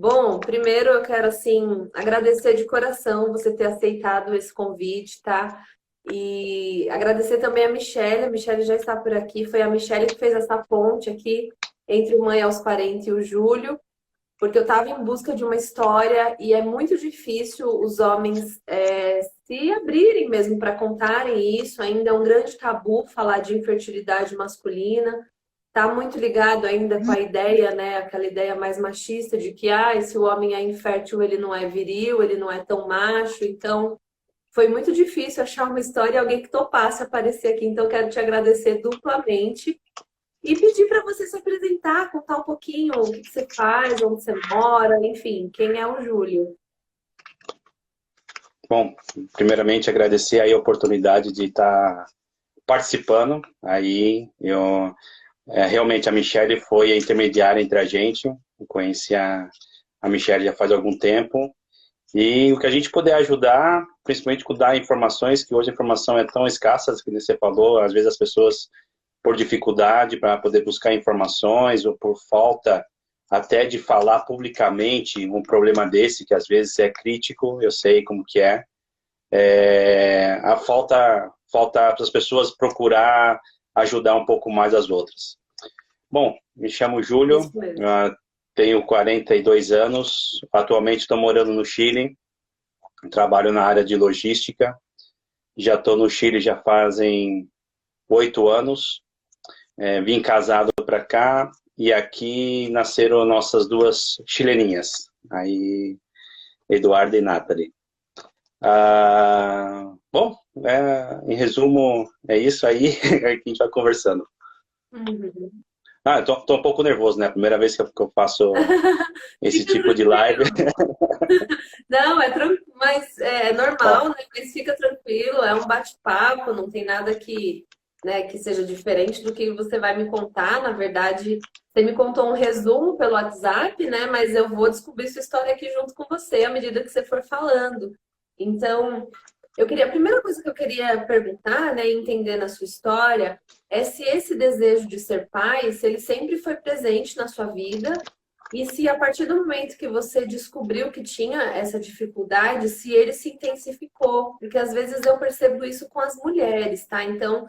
Bom, primeiro eu quero, assim, agradecer de coração você ter aceitado esse convite, tá? E agradecer também a Michelle já está por aqui, foi a Michelle que fez essa ponte aqui entre o Mãe aos 40 e o Júlio, porque eu estava em busca de uma história e é muito difícil os homens se abrirem mesmo para contarem isso, ainda é um grande tabu falar de infertilidade masculina. Tá muito ligado ainda com a ideia, né? Aquela ideia mais machista de que, se o homem é infértil, ele não é viril, ele não é tão macho. Então, foi muito difícil achar uma história e alguém que topasse aparecer aqui. Então, quero te agradecer duplamente e pedir para você se apresentar, contar um pouquinho o que que você faz, onde você mora, enfim, quem é o Júlio. Bom, primeiramente agradecer aí a oportunidade de estar participando. Realmente a Michelle foi a intermediária entre a gente. Eu conheci a Michelle já faz algum tempo. E o que a gente puder ajudar, principalmente com dar informações, que hoje a informação é tão escassa, que você falou, às vezes as pessoas, por dificuldade para poder buscar informações, ou por falta até de falar publicamente um problema desse, que às vezes é crítico, eu sei como que é. A falta para as pessoas procurar ajudar um pouco mais as outras. Bom, me chamo Júlio, Isso mesmo. tenho 42 anos, atualmente estou morando no Chile, trabalho na área de logística, já estou no Chile já fazem 8 anos, vim casado para cá e aqui nasceram nossas duas chileninhas, aí Eduardo e Nathalie. Bom, em resumo, é isso aí que a gente vai conversando. Uhum. Eu tô um pouco nervoso, né? Primeira vez que eu faço esse Fica tipo de live. tranquilo. Não, mas é Ó, normal, né? Mas fica tranquilo, é um bate-papo, não tem nada que, né, que seja diferente do que você vai me contar. Na verdade, você me contou um resumo pelo WhatsApp, né? Mas eu vou descobrir sua história aqui junto com você à medida que você for falando. Então, a primeira coisa que eu queria perguntar, né, entender na sua história, é se esse desejo de ser pai, se ele sempre foi presente na sua vida e se a partir do momento que você descobriu que tinha essa dificuldade, se ele se intensificou, porque às vezes eu percebo isso com as mulheres, tá? Então,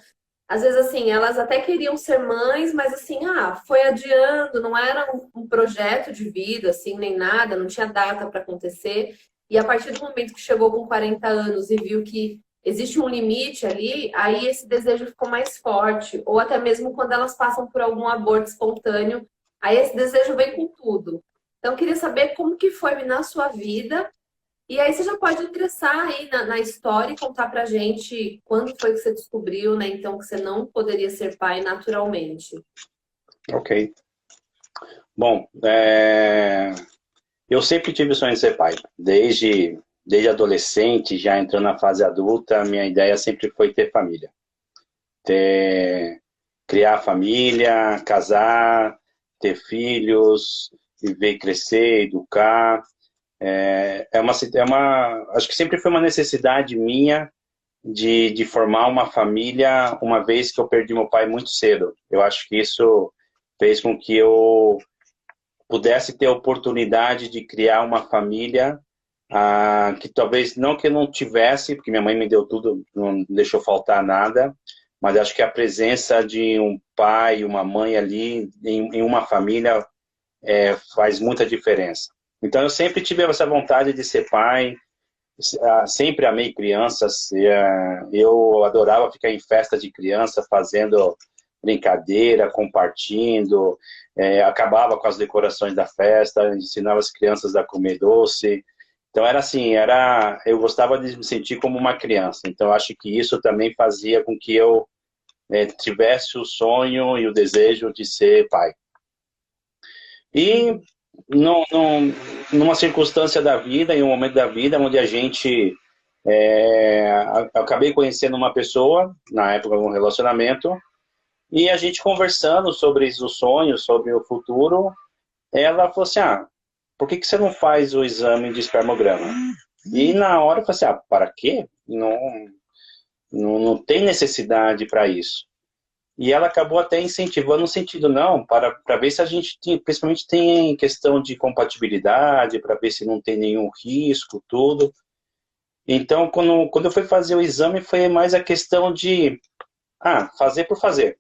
às vezes assim, elas até queriam ser mães, mas assim, foi adiando, não era um projeto de vida, assim, nem nada, não tinha data para acontecer. E a partir do momento que chegou com 40 anos e viu que existe um limite ali, aí esse desejo ficou mais forte. Ou até mesmo quando elas passam por algum aborto espontâneo, aí esse desejo vem com tudo. Então, eu queria saber como que foi na sua vida. E aí você já pode ingressar aí na história e contar pra gente quando foi que você descobriu, né? Então, que você não poderia ser pai naturalmente. ok. Bom, eu sempre tive o sonho de ser pai. Desde adolescente, já entrando na fase adulta, a minha ideia sempre foi ter família. Ter, criar família, casar, ter filhos, viver, crescer, educar. Acho que sempre foi uma necessidade minha de formar uma família, uma vez que eu perdi meu pai muito cedo. Eu acho que isso fez com que eu pudesse ter a oportunidade de criar uma família que talvez não que eu não tivesse, porque minha mãe me deu tudo, não deixou faltar nada, mas acho que a presença de um pai e uma mãe ali em uma família faz muita diferença. Então eu sempre tive essa vontade de ser pai, sempre amei crianças, eu adorava ficar em festa de criança, fazendo brincadeira, compartilhando, acabava com as decorações da festa, ensinava as crianças a comer doce. Então era assim, eu gostava de me sentir como uma criança. Então acho que isso também fazia com que eu tivesse o sonho e o desejo de ser pai. E numa circunstância da vida, em um momento da vida, onde a gente acabei conhecendo uma pessoa, na época, um relacionamento, e a gente conversando sobre os sonhos, sobre o futuro, ela falou assim, por que você não faz o exame de espermograma? E na hora eu falei assim, para quê? Não tem necessidade para isso. E ela acabou até incentivando no sentido, não, para ver se a gente tem, principalmente tem questão de compatibilidade, para ver se não tem nenhum risco, tudo. Então, quando eu fui fazer o exame, foi mais a questão de, fazer por fazer.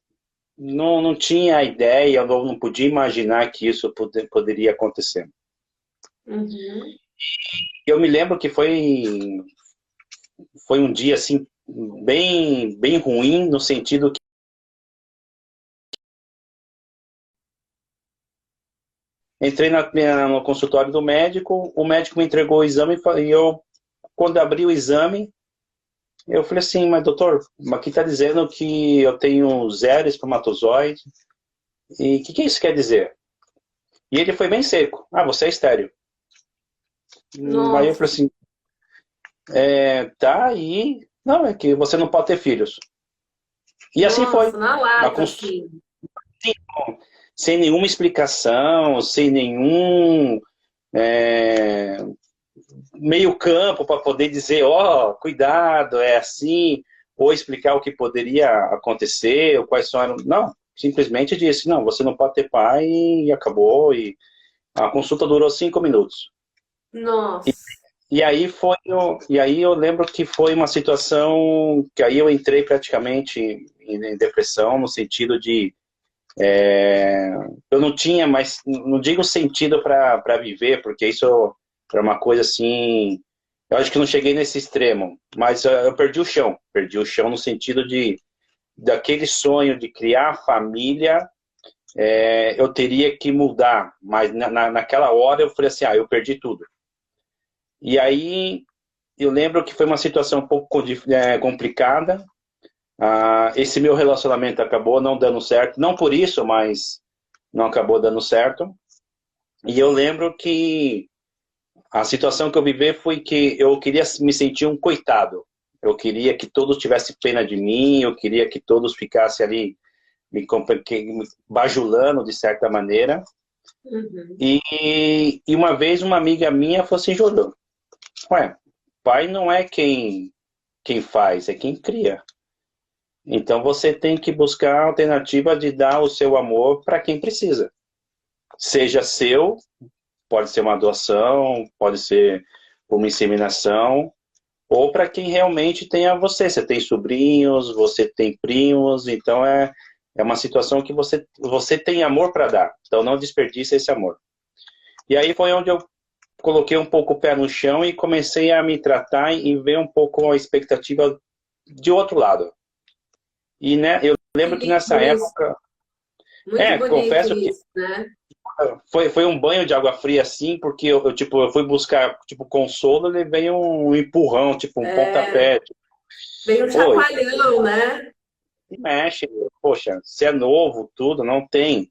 Não tinha ideia, eu não podia imaginar que isso poderia acontecer. Uhum. Eu me lembro que foi um dia, assim, bem, bem ruim, no sentido que entrei no consultório do médico, o médico me entregou o exame e eu, quando abri o exame, eu falei assim, mas doutor, aqui está dizendo que eu tenho 0 espermatozoide, e o que isso quer dizer? E ele foi bem seco, você é estéril. Aí eu falei Nossa, assim, tá aí, não, é que você não pode ter filhos. E assim foi, nossa, na uma lata, consulta, assim. sem nenhuma explicação, sem nenhum é, meio campo para poder dizer, cuidado, é assim, ou explicar o que poderia acontecer, ou quais são... Não, simplesmente disse, não, você não pode ter pai e acabou, e a consulta durou 5 minutos. Nossa. E aí eu lembro que foi uma situação que aí eu entrei praticamente em depressão, no sentido de eu não tinha mais, não digo sentido para viver, porque isso era uma coisa assim, eu acho que não cheguei nesse extremo, mas eu perdi o chão no sentido de daquele sonho de criar família, eu teria que mudar, mas naquela hora eu falei assim, eu perdi tudo. E aí eu lembro que foi uma situação um pouco complicada. Esse meu relacionamento acabou não dando certo, não por isso, mas não acabou dando certo. E eu lembro que a situação que eu vivi foi que eu queria me sentir um coitado. Eu queria que todos tivessem pena de mim, eu queria que todos ficassem ali me bajulando de certa maneira. Uhum. E uma vez uma amiga minha falou assim, Júlio, pai não é quem faz, é quem cria. Então você tem que buscar a alternativa de dar o seu amor para quem precisa. Seja seu, pode ser uma doação, pode ser uma inseminação, ou para quem realmente tem a você. Você tem sobrinhos, você tem primos, então é uma situação que você tem amor para dar. Então não desperdice esse amor. E aí foi onde eu coloquei um pouco o pé no chão e comecei a me tratar e ver um pouco a expectativa de outro lado. E né, eu lembro que nessa Bonito isso. época, Muito bonito confesso que isso, né? foi um banho de água fria, assim, porque eu fui buscar, tipo, consolo, e levei um empurrão, tipo, um É, pontapé. veio um Oi, chacoalhão, né? mexe, poxa, se é novo, tudo, não tem.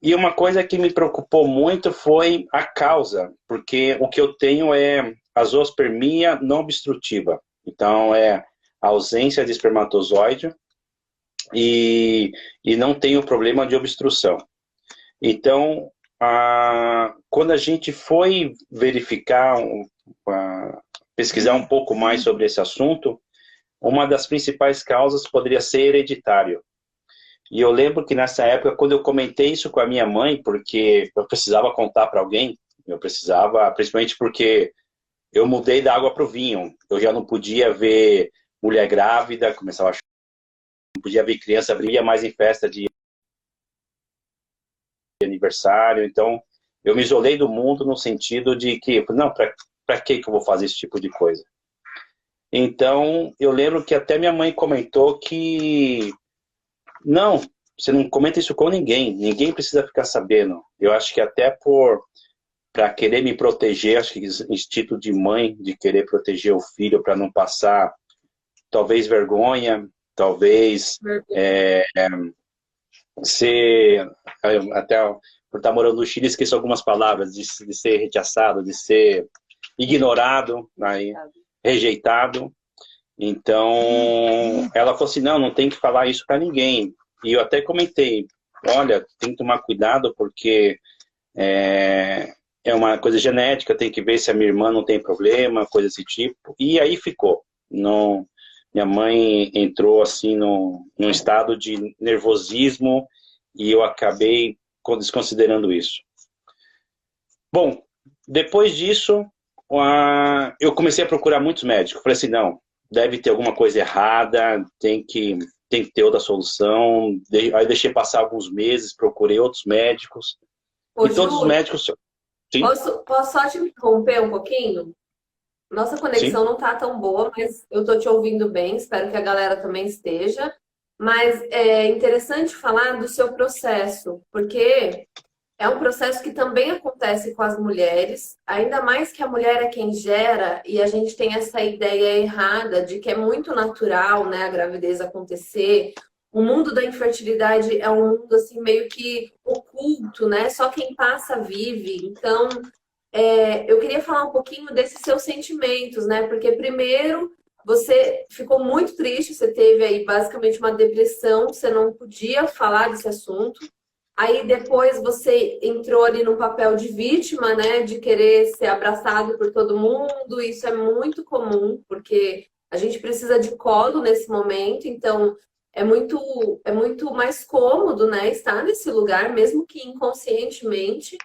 E uma coisa que me preocupou muito foi a causa, porque o que eu tenho é a zoospermia não obstrutiva. Então, é a ausência de espermatozoide e, e não tem o problema de obstrução. Então, quando a gente foi verificar, pesquisar um pouco mais sobre esse assunto, uma das principais causas poderia ser hereditário. E eu lembro que nessa época, quando eu comentei isso com a minha mãe, porque eu precisava contar para alguém, eu precisava, principalmente porque eu mudei da água para o vinho. Eu já não podia ver mulher grávida, começava a chorar, não podia ver criança, abria mais em festa de aniversário. Então, eu me isolei do mundo no sentido de que, não, para que eu vou fazer esse tipo de coisa? Então, eu lembro que até minha mãe comentou que, não, você não comenta isso com ninguém, ninguém precisa ficar sabendo. Eu acho que até para querer me proteger, acho que instinto de mãe, de querer proteger o filho para não passar, talvez vergonha, talvez ser, até por estar morando no Chile, esqueço algumas palavras, de ser rechaçado, de ser ignorado, aí, rejeitado. Então, ela falou assim, não tem que falar isso para ninguém. E eu até comentei, olha, tem que tomar cuidado porque é uma coisa genética, tem que ver se a minha irmã não tem problema, coisa desse tipo. E aí ficou. Não minha mãe entrou assim num estado de nervosismo e eu acabei desconsiderando isso. Bom, depois disso, eu comecei a procurar muitos médicos. Falei assim, não, deve ter alguma coisa errada, tem que ter outra solução. Aí deixei passar alguns meses, procurei outros médicos. Ô, E todos os Júlio, médicos, sim, posso só te interromper um pouquinho? Nossa sim. conexão não tá tão boa, mas eu tô te ouvindo bem, espero que a galera também esteja. Mas é interessante falar do seu processo, porque é um processo que também acontece com as mulheres, ainda mais que a mulher é quem gera, e a gente tem essa ideia errada de que é muito natural, né, a gravidez acontecer. O mundo da infertilidade é um mundo assim meio que oculto, né? Só quem passa vive. Então, eu queria falar um pouquinho desses seus sentimentos, né? Porque primeiro você ficou muito triste, você teve aí basicamente uma depressão, você não podia falar desse assunto. Aí depois você entrou ali no papel de vítima, né? De querer ser abraçado por todo mundo. Isso é muito comum, porque a gente precisa de colo nesse momento, então é muito mais cômodo, né? Estar nesse lugar, mesmo que inconscientemente.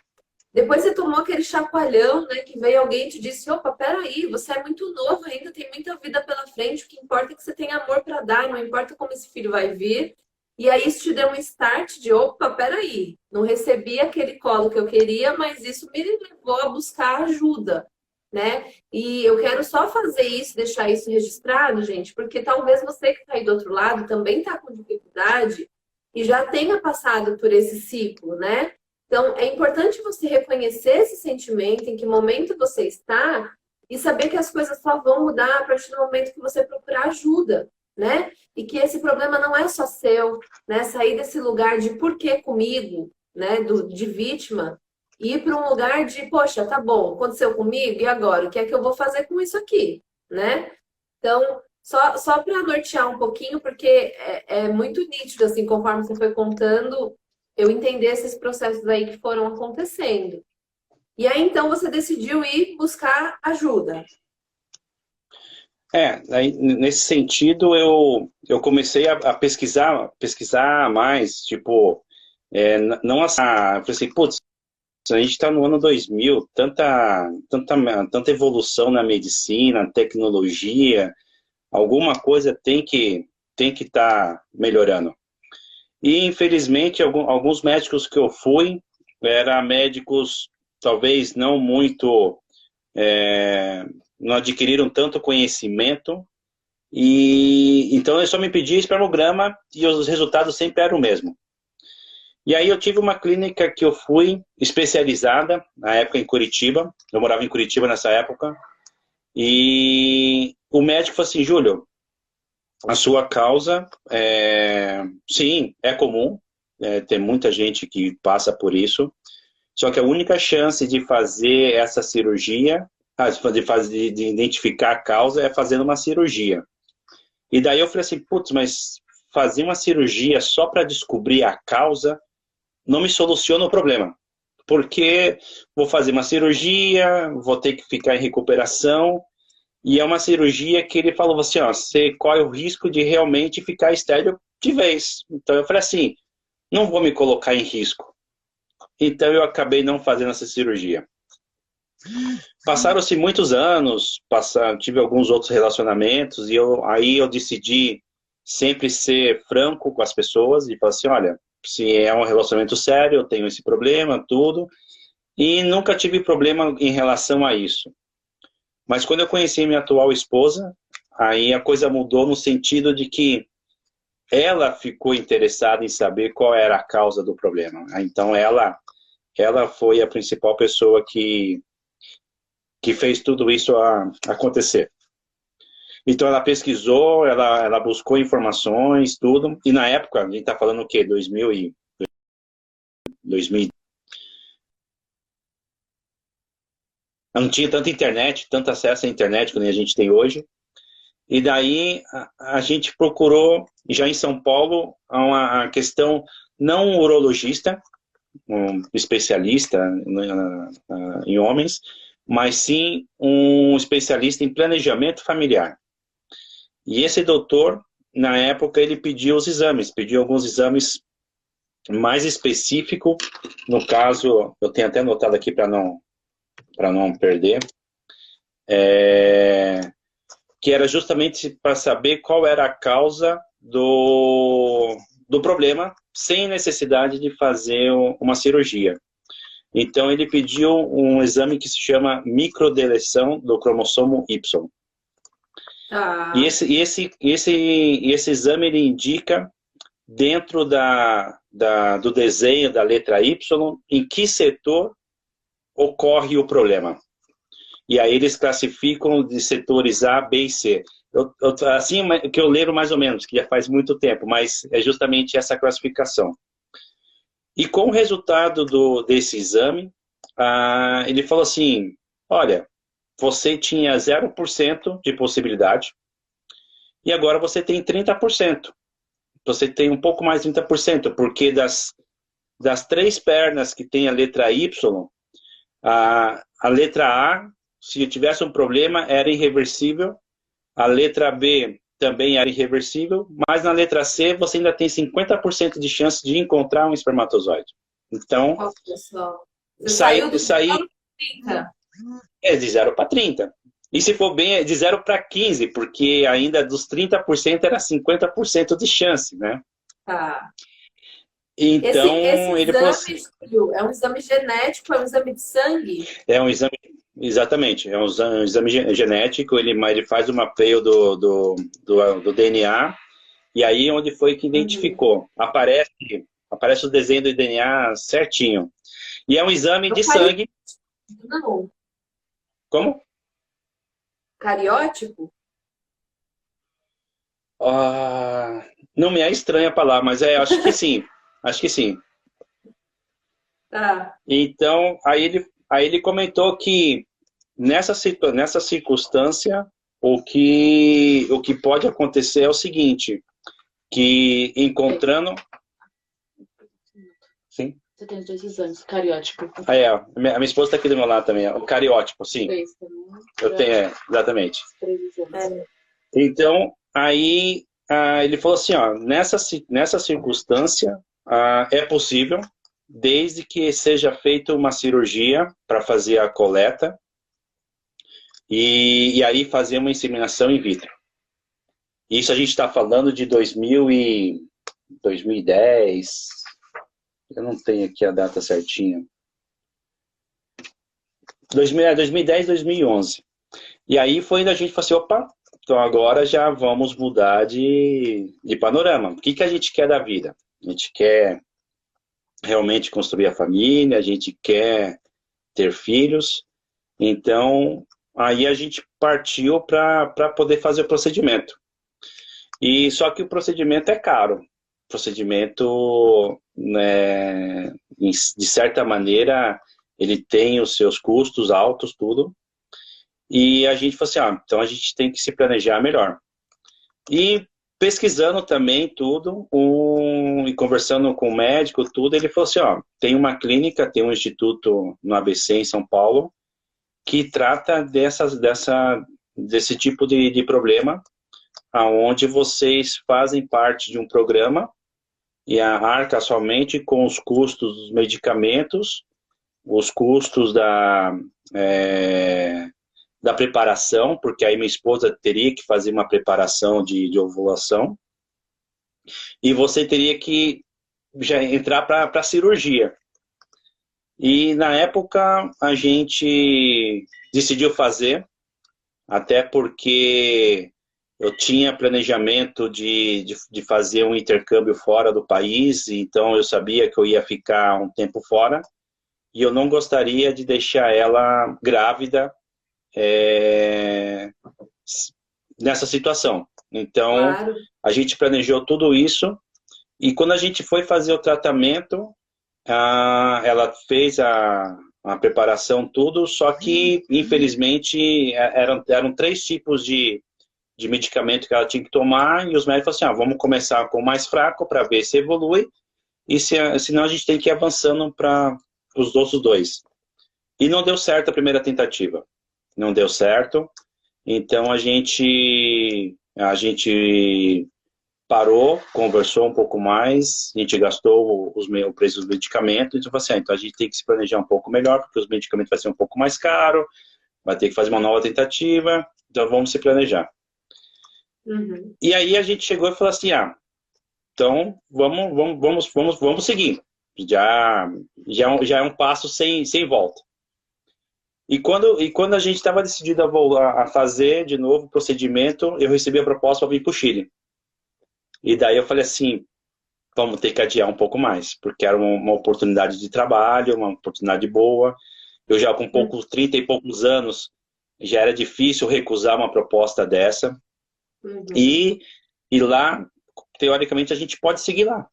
Depois você tomou aquele chacoalhão, né? Que veio alguém e te disse: opa, peraí, você é muito novo ainda, tem muita vida pela frente. O que importa é que você tenha amor para dar, não importa como esse filho vai vir. E aí isso te deu um start de: opa, peraí, não recebi aquele colo que eu queria, mas isso me levou a buscar ajuda, né? E eu quero só fazer isso, deixar isso registrado, gente, porque talvez você que está aí do outro lado também está com dificuldade e já tenha passado por esse ciclo, né? Então, é importante você reconhecer esse sentimento, em que momento você está, e saber que as coisas só vão mudar a partir do momento que você procurar ajuda, né? E que esse problema não é só seu, né? Sair desse lugar de por que comigo, né? De vítima, e ir para um lugar de, poxa, tá bom, aconteceu comigo, e agora? O que é que eu vou fazer com isso aqui, né? Então, só para nortear um pouquinho, porque é muito nítido, assim, conforme você foi contando, eu entender esses processos aí que foram acontecendo. E aí, então, você decidiu ir buscar ajuda. Aí, nesse sentido, eu comecei a pesquisar mais, tipo, não assim, eu falei assim, putz, a gente está no ano 2000, tanta evolução na medicina, tecnologia, alguma coisa tem que estar melhorando. E, infelizmente, alguns médicos que eu fui, eram médicos talvez não muito, não adquiriram tanto conhecimento, e então eu só me pedia espermograma e os resultados sempre eram o mesmo. E aí eu tive uma clínica que eu fui especializada, na época em Curitiba, eu morava em Curitiba nessa época, e o médico falou assim: Júlio, a sua causa, sim, é comum, tem muita gente que passa por isso, só que a única chance de fazer essa cirurgia, de identificar a causa, é fazendo uma cirurgia. E daí eu falei assim, putz, mas fazer uma cirurgia só para descobrir a causa não me soluciona o problema. Porque vou fazer uma cirurgia, vou ter que ficar em recuperação, e é uma cirurgia que ele falou assim, ó, você corre o risco de realmente ficar estéril de vez. Então eu falei assim, não vou me colocar em risco. Então eu acabei não fazendo essa cirurgia. Passaram-se muitos anos, tive alguns outros relacionamentos, e aí eu decidi sempre ser franco com as pessoas e falar assim, olha, se é um relacionamento sério, eu tenho esse problema, tudo, e nunca tive problema em relação a isso. Mas quando eu conheci minha atual esposa, aí a coisa mudou no sentido de que ela ficou interessada em saber qual era a causa do problema. Então ela foi a principal pessoa que fez tudo isso acontecer. Então ela pesquisou, ela buscou informações, tudo, e na época, a gente está falando o quê? 2000, não tinha tanta internet, tanto acesso à internet como a gente tem hoje. E daí a gente procurou, já em São Paulo, uma questão não um urologista, um especialista em homens, mas sim um especialista em planejamento familiar. E esse doutor, na época, ele pediu os exames, pediu alguns exames mais específicos. No caso, eu tenho até anotado aqui para não perder, que era justamente para saber qual era a causa do problema, sem necessidade de fazer uma cirurgia. Então, ele pediu um exame que se chama microdeleção do cromossomo Y. Tá. E esse exame ele indica, dentro do desenho da letra Y, em que setor ocorre o problema. E aí eles classificam de setores A, B e C. Assim que eu leio mais ou menos, que já faz muito tempo, mas é justamente essa classificação. E com o resultado desse exame, ele falou assim, olha, você tinha 0% de possibilidade e agora você tem 30%. Você tem um pouco mais de 30%, porque das 3 pernas que tem a letra Y, a letra A, se tivesse um problema, era irreversível. A letra B também era irreversível, mas na letra C você ainda tem 50% de chance de encontrar um espermatozoide. Então, saiu do sair 30. De 0 para 30. E se for bem, é de 0 para 15, porque ainda dos 30% era 50% de chance, né? Tá. Então, esse ele exame, falou assim, Júlio, é um exame genético, é um exame de sangue? é um exame, exatamente, é um exame genético, ele faz o mapeio do DNA, e aí onde foi que identificou. Aparece o desenho do DNA certinho. E é um exame de sangue. Não. Como? Cariótipo? Não me é estranha a palavra, mas acho que sim. Acho que sim. Tá. Então, aí ele comentou que nessa circunstância, o que pode acontecer é o seguinte, que encontrando... Sim? Você tem os 2 exames, cariótipo. A minha esposa está aqui do meu lado também, o cariótipo, sim. 3 também. Eu tenho, exatamente. 3 exames. Então, aí ele falou assim, ó, nessa circunstância, é possível, desde que seja feita uma cirurgia para fazer a coleta e aí fazer uma inseminação in vitro. Isso a gente está falando de 2010, eu não tenho aqui a data certinha. 2010, 2011. E aí foi onde a gente falou assim, opa, então agora já vamos mudar de panorama. O que a gente quer da vida? A gente quer realmente construir a família, a gente quer ter filhos. Então, aí a gente partiu para poder fazer o procedimento. E só que o procedimento é caro. O procedimento, né, de certa maneira, ele tem os seus custos altos, tudo. E a gente falou assim, então a gente tem que se planejar melhor. E pesquisando também tudo, e conversando com o médico, tudo, ele falou assim, tem uma clínica, tem um instituto no ABC em São Paulo, que trata desse tipo de problema, onde vocês fazem parte de um programa e arca somente com os custos dos medicamentos, os custos da preparação, porque aí minha esposa teria que fazer uma preparação de ovulação, e você teria que já entrar para a cirurgia. E na época a gente decidiu fazer, até porque eu tinha planejamento de fazer um intercâmbio fora do país, então eu sabia que eu ia ficar um tempo fora, e eu não gostaria de deixar ela grávida nessa situação. Então, claro, a gente planejou tudo isso, e quando a gente foi fazer o tratamento, ela fez a preparação, tudo, só que, infelizmente, eram 3 tipos de medicamento que ela tinha que tomar, e os médicos falaram assim, vamos começar com o mais fraco para ver se evolui, e senão a gente tem que ir avançando para os outros 2. E não deu certo a primeira tentativa. Não deu certo. Então a gente A gente parou, conversou um pouco mais, a gente gastou o preço dos medicamentos, então, assim, então a gente tem que se planejar um pouco melhor, porque os medicamentos vai ser um pouco mais caro, vai ter que fazer uma nova tentativa, então vamos se planejar. Uhum. E aí a gente chegou e falou assim, então vamos seguir. Já é um passo sem volta. E quando a gente estava decidido a fazer de novo o procedimento, eu recebi a proposta para vir para o Chile. E daí eu falei assim, vamos ter que adiar um pouco mais, porque era uma oportunidade de trabalho, uma oportunidade boa. Eu já com 30 e poucos anos, já era difícil recusar uma proposta dessa. Uhum. E lá, teoricamente, a gente pode seguir lá.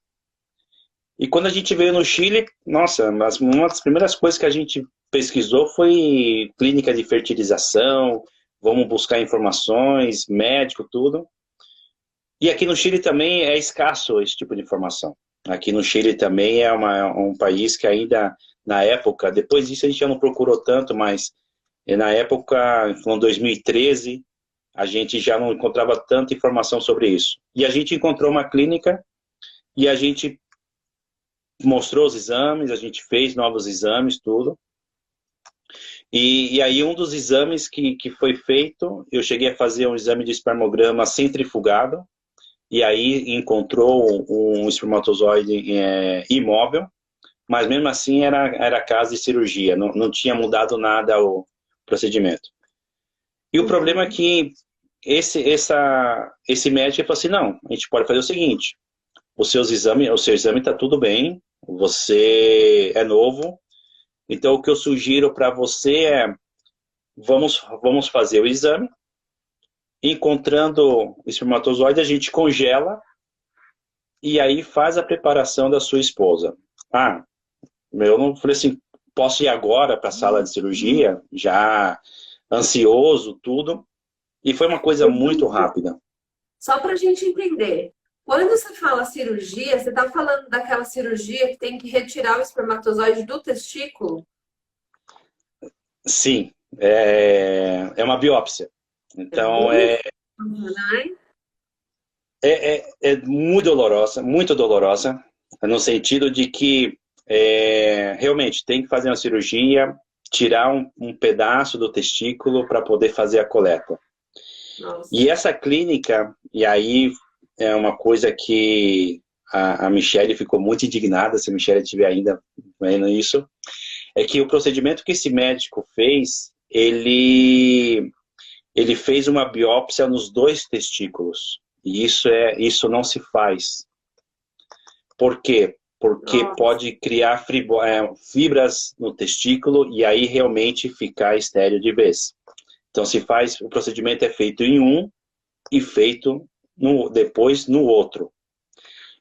E quando a gente veio no Chile, nossa, uma das primeiras coisas que a gente pesquisou foi clínica de fertilização, vamos buscar informações, médico, tudo. E aqui no Chile também é escasso esse tipo de informação. Aqui no Chile também é um país que ainda, na época, depois disso a gente já não procurou tanto, mas na época, em 2013, a gente já não encontrava tanta informação sobre isso. E a gente encontrou uma clínica e a gente mostrou os exames, a gente fez novos exames, tudo. E aí um dos exames que foi feito, eu cheguei a fazer um exame de espermograma centrifugado, e aí encontrou um espermatozoide imóvel, mas mesmo assim era caso de cirurgia, não tinha mudado nada o procedimento. E o problema é que esse médico falou assim, não, a gente pode fazer o seguinte, o seu exame está tudo bem, você é novo, então o que eu sugiro para você é, vamos fazer o exame, encontrando o espermatozoide, a gente congela e aí faz a preparação da sua esposa. Eu não falei assim, posso ir agora para a sala de cirurgia, já ansioso, tudo, e foi uma coisa muito rápida. Só para a gente entender, quando você fala cirurgia, você está falando daquela cirurgia que tem que retirar o espermatozoide do testículo? Sim, é uma biópsia. Então, é muito dolorosa, no sentido de que realmente tem que fazer uma cirurgia, tirar um pedaço do testículo para poder fazer a coleta. Nossa. E essa clínica, e aí é uma coisa que a Michelle ficou muito indignada, se a Michelle estiver ainda vendo isso, é que o procedimento que esse médico fez, ele fez uma biópsia nos 2 testículos. E isso não se faz. Por quê? Porque pode criar fibras no testículo e aí realmente ficar estéril de vez. Então o procedimento é feito em um e feito depois no outro.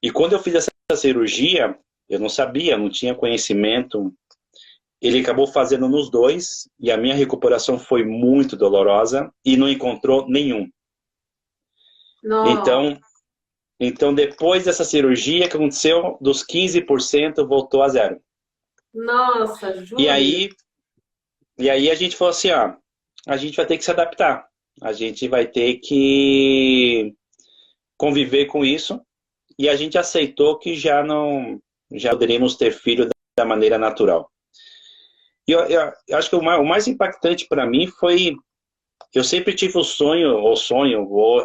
E quando eu fiz essa cirurgia, eu não sabia, não tinha conhecimento. Ele acabou fazendo nos 2 e a minha recuperação foi muito dolorosa e não encontrou nenhum. Nossa. Então depois dessa cirurgia que aconteceu, dos 15% voltou a 0. Nossa, Júlio. E aí a gente falou assim, a gente vai ter que se adaptar. A gente vai ter que conviver com isso e a gente aceitou que já poderíamos ter filho da maneira natural. E eu acho que o mais impactante para mim foi, eu sempre tive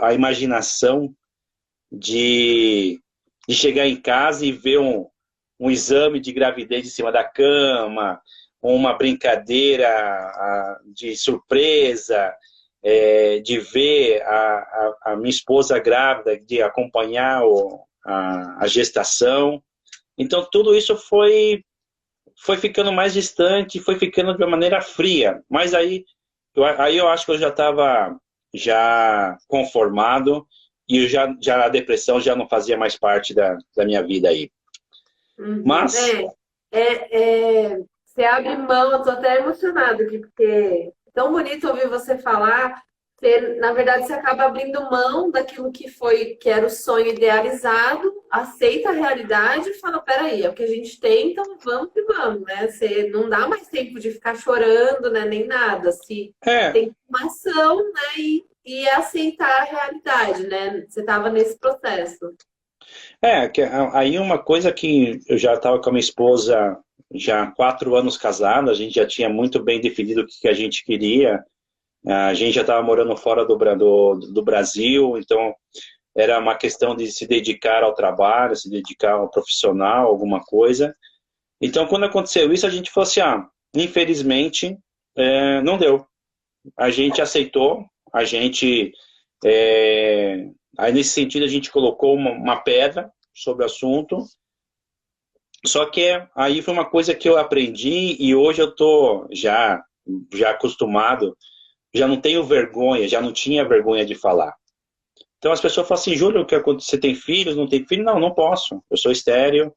a imaginação de chegar em casa e ver um exame de gravidez em cima da cama, uma brincadeira de surpresa, de ver a minha esposa grávida, de acompanhar a gestação. Então tudo isso foi ficando mais distante, foi ficando de uma maneira fria. Mas aí eu acho que eu já estava conformado e já a depressão já não fazia mais parte da minha vida aí. Uhum. Mas... Você abre mão, eu tô até emocionada aqui, porque é tão bonito ouvir você falar. Na verdade, você acaba abrindo mão daquilo que era o sonho idealizado, aceita a realidade e fala, peraí, é o que a gente tem, então vamos que vamos, né? Você não dá mais tempo de ficar chorando, né? Nem nada. Se tem uma ação, né? e aceitar a realidade, né? Você estava nesse processo. Aí uma coisa que eu já estava com a minha esposa já há 4 anos casada, a gente já tinha muito bem definido o que a gente queria, a gente já estava morando fora do Brasil, então era uma questão de se dedicar ao trabalho, se dedicar ao profissional, alguma coisa. Então, quando aconteceu isso, a gente falou assim, infelizmente, não deu. A gente aceitou, a gente... aí, nesse sentido, a gente colocou uma pedra sobre o assunto. Só que aí foi uma coisa que eu aprendi e hoje eu tô já acostumado, já não tenho vergonha, já não tinha vergonha de falar. Então as pessoas falam assim, Júlio, você tem filhos? Não tem filho? Não, não posso. Eu sou estéril.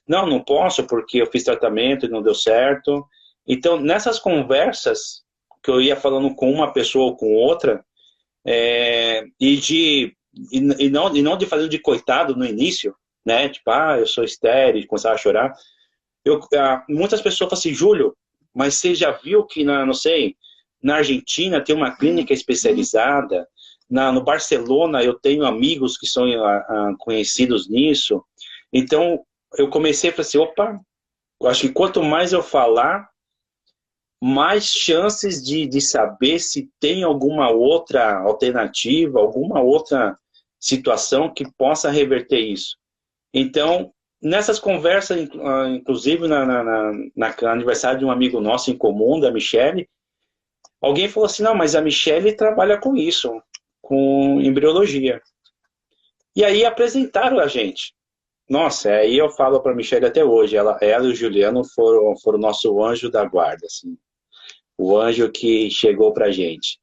Não, não posso porque eu fiz tratamento e não deu certo. Então, nessas conversas que eu ia falando com uma pessoa ou com outra, e não de fazer de coitado no início, né? Tipo, eu sou estéril, começar a chorar. Muitas pessoas falam assim, Júlio, mas você já viu que não sei, na Argentina tem uma clínica especializada, no Barcelona eu tenho amigos que são conhecidos nisso. Então, eu comecei a falar assim, opa, eu acho que quanto mais eu falar, mais chances de saber se tem alguma outra alternativa, alguma outra situação que possa reverter isso. Então, nessas conversas, inclusive no aniversário de um amigo nosso em comum, da Michele, alguém falou assim, não, mas a Michele trabalha com isso, com embriologia. E aí apresentaram a gente. Nossa, aí eu falo para a Michele até hoje, ela e o Juliano foram o nosso anjo da guarda, assim, o anjo que chegou para a gente.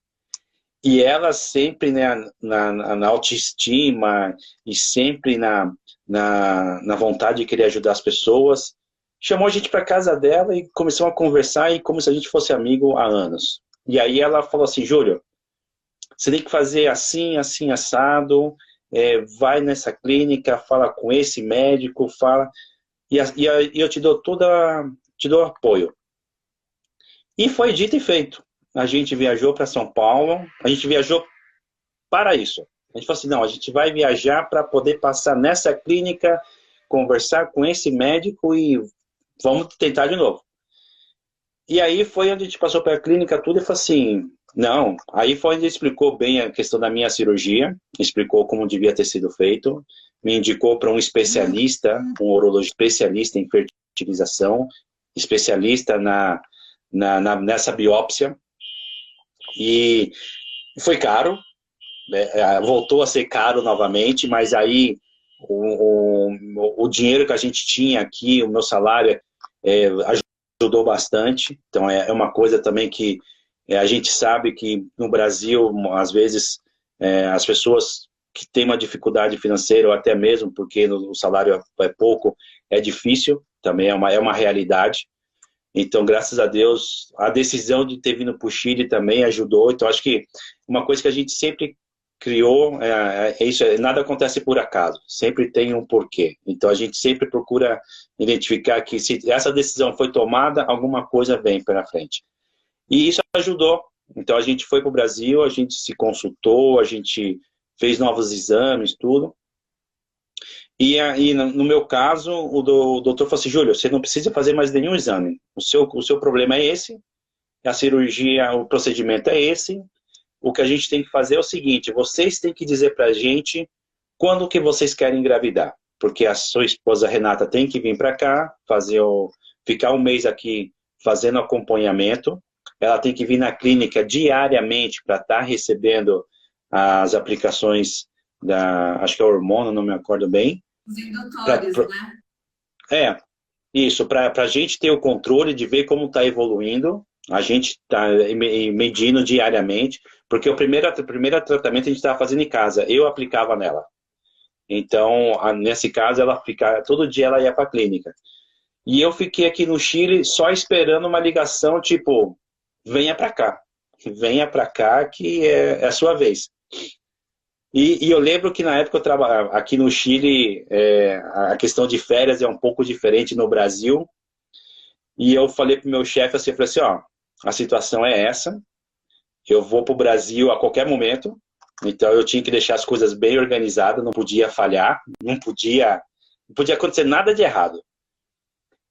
E ela sempre, né, na autoestima e sempre na vontade de querer ajudar as pessoas, chamou a gente para casa dela e começou a conversar e como se a gente fosse amigo há anos. E aí ela falou assim, Júlio, você tem que fazer assim, assim, assado, vai nessa clínica, fala com esse médico, fala, e eu te dou te dou apoio. E foi dito e feito. A gente viajou para São Paulo, a gente viajou para isso. A gente falou assim, não, a gente vai viajar para poder passar nessa clínica, conversar com esse médico e vamos tentar de novo. E aí foi onde a gente passou pela clínica tudo e falou assim, não, aí foi onde ele explicou bem a questão da minha cirurgia, explicou como devia ter sido feito, me indicou para um especialista, um urologista especialista em fertilização, especialista nessa biópsia, e foi caro, voltou a ser caro novamente, mas aí o dinheiro que a gente tinha aqui, o meu salário ajudou bastante, então é uma coisa também que a gente sabe que no Brasil, às vezes, as pessoas que têm uma dificuldade financeira, ou até mesmo porque o salário é pouco, é difícil, também é uma realidade. Então, graças a Deus, a decisão de ter vindo para o Chile também ajudou. Então, acho que uma coisa que a gente sempre criou é isso, nada acontece por acaso, sempre tem um porquê. Então, a gente sempre procura identificar que se essa decisão foi tomada, alguma coisa vem pela frente. E isso ajudou. Então, a gente foi para o Brasil, a gente se consultou, a gente fez novos exames, tudo. E no meu caso, o doutor falou assim, Júlio, você não precisa fazer mais nenhum exame. O seu problema é esse, a cirurgia, o procedimento é esse. O que a gente tem que fazer é o seguinte, vocês têm que dizer para a gente quando que vocês querem engravidar. Porque a sua esposa Renata tem que vir para cá, ficar um mês aqui fazendo acompanhamento. Ela tem que vir na clínica diariamente para estar recebendo as aplicações acho que é hormônio, não me acordo bem. Os indutores, né? Isso, para a gente ter o controle de ver como está evoluindo, a gente está medindo diariamente, porque o primeiro tratamento a gente estava fazendo em casa, eu aplicava nela. Então, nesse caso, todo dia ela ia para a clínica. E eu fiquei aqui no Chile só esperando uma ligação, tipo, venha para cá que é a sua vez. E eu lembro que na época eu trabalhava aqui no Chile, a questão de férias é um pouco diferente no Brasil. E eu falei pro meu chefe assim, eu falei assim, ó, a situação é essa, eu vou para o Brasil a qualquer momento, então eu tinha que deixar as coisas bem organizadas, não podia falhar, não podia acontecer nada de errado.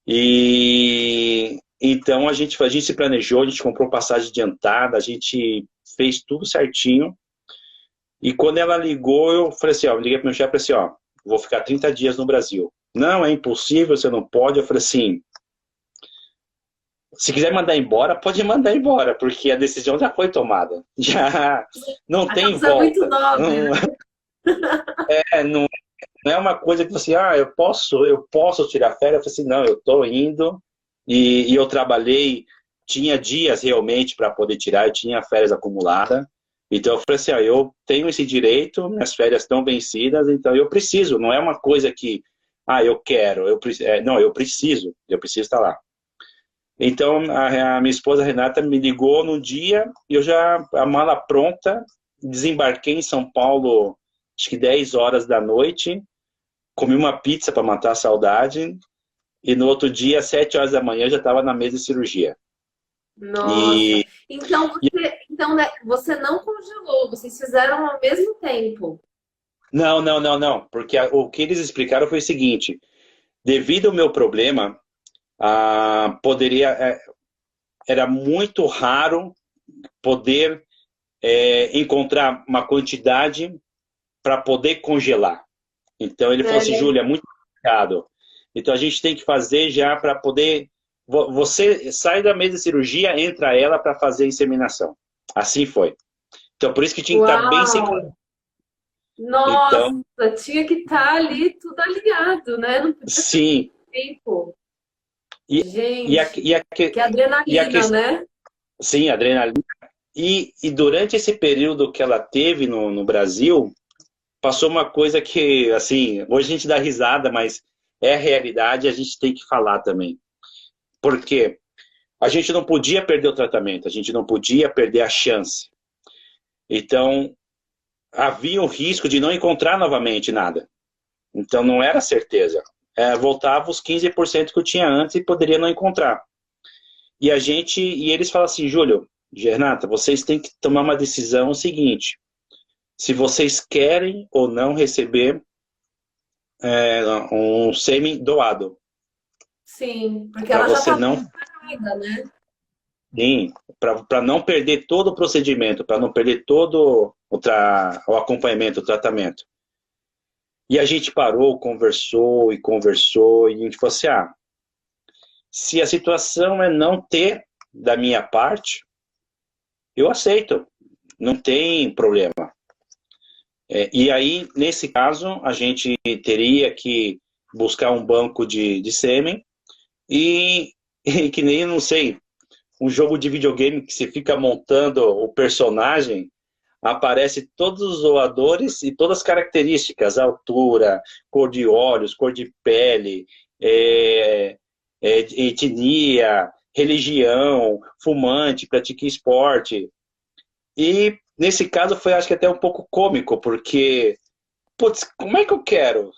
E então a gente se planejou, a gente comprou passagem adiantada, a gente fez tudo certinho. E quando ela ligou, eu falei assim, ó, eu liguei para meu chefe e falei assim, ó, vou ficar 30 dias no Brasil. Não, é impossível, você não pode. Eu falei assim, se quiser mandar embora, pode mandar embora, porque a decisão já foi tomada. Já não A tem causa é muito volta. nobre, Não, né? não é uma coisa que você, eu posso tirar férias. Eu falei assim, não, eu estou indo. E eu trabalhei, tinha dias realmente para poder tirar, eu tinha férias acumuladas. Então eu falei assim, ó, eu tenho esse direito, minhas férias estão vencidas, então eu preciso. Não é uma coisa que, eu quero, não, eu preciso estar lá. Então, a minha esposa Renata me ligou no dia e eu já, a mala pronta, desembarquei em São Paulo, acho que 10 horas da noite, comi uma pizza para matar a saudade e no outro dia, às 7 horas da manhã, eu já estava na mesa de cirurgia. Nossa. E, Então, né, você não congelou, vocês fizeram ao mesmo tempo. não, porque o que eles explicaram foi o seguinte, devido ao meu problema, era muito raro poder encontrar uma quantidade para poder congelar. Então ele falou assim, É. Júlia, é muito complicado. Então a gente tem que fazer já para poder... Você sai da mesa de cirurgia, entra ela para fazer a inseminação. Assim foi. Então por isso que tinha que estar bem Uau! sequência. Nossa, Então, tinha que estar ali tudo alinhado, né? Não podia ter sim. tempo. E, e, a, Gente, e, a, que e a adrenalina, questão... né? Sim, adrenalina. E durante esse período que ela teve no Brasil, passou uma coisa que, assim, hoje a gente dá risada, mas é a realidade, a gente tem que falar também. Porque a gente não podia perder o tratamento, a gente não podia perder a chance. Então, havia um risco de não encontrar novamente nada. Então, não era certeza. Voltava os 15% que eu tinha antes e poderia não encontrar. E eles falam assim, Júlio, Renata, vocês têm que tomar uma decisão seguinte. Se vocês querem ou não receber um sêmen doado. Sim, porque Para ela já você estava não... preparada, né? Sim, para não perder todo o procedimento, para não perder todo o acompanhamento, o tratamento. E a gente parou, conversou e conversou, e a gente falou assim, se a situação é não ter da minha parte, eu aceito, não tem problema. E aí, nesse caso, a gente teria que buscar um banco de sêmen e que nem, não sei, um jogo de videogame que você fica montando o personagem, aparece todos os doadores e todas as características, altura, cor de olhos, cor de pele, etnia, religião, fumante, pratica esporte. E nesse caso foi, acho que até um pouco cômico, porque, putz, como é que eu quero?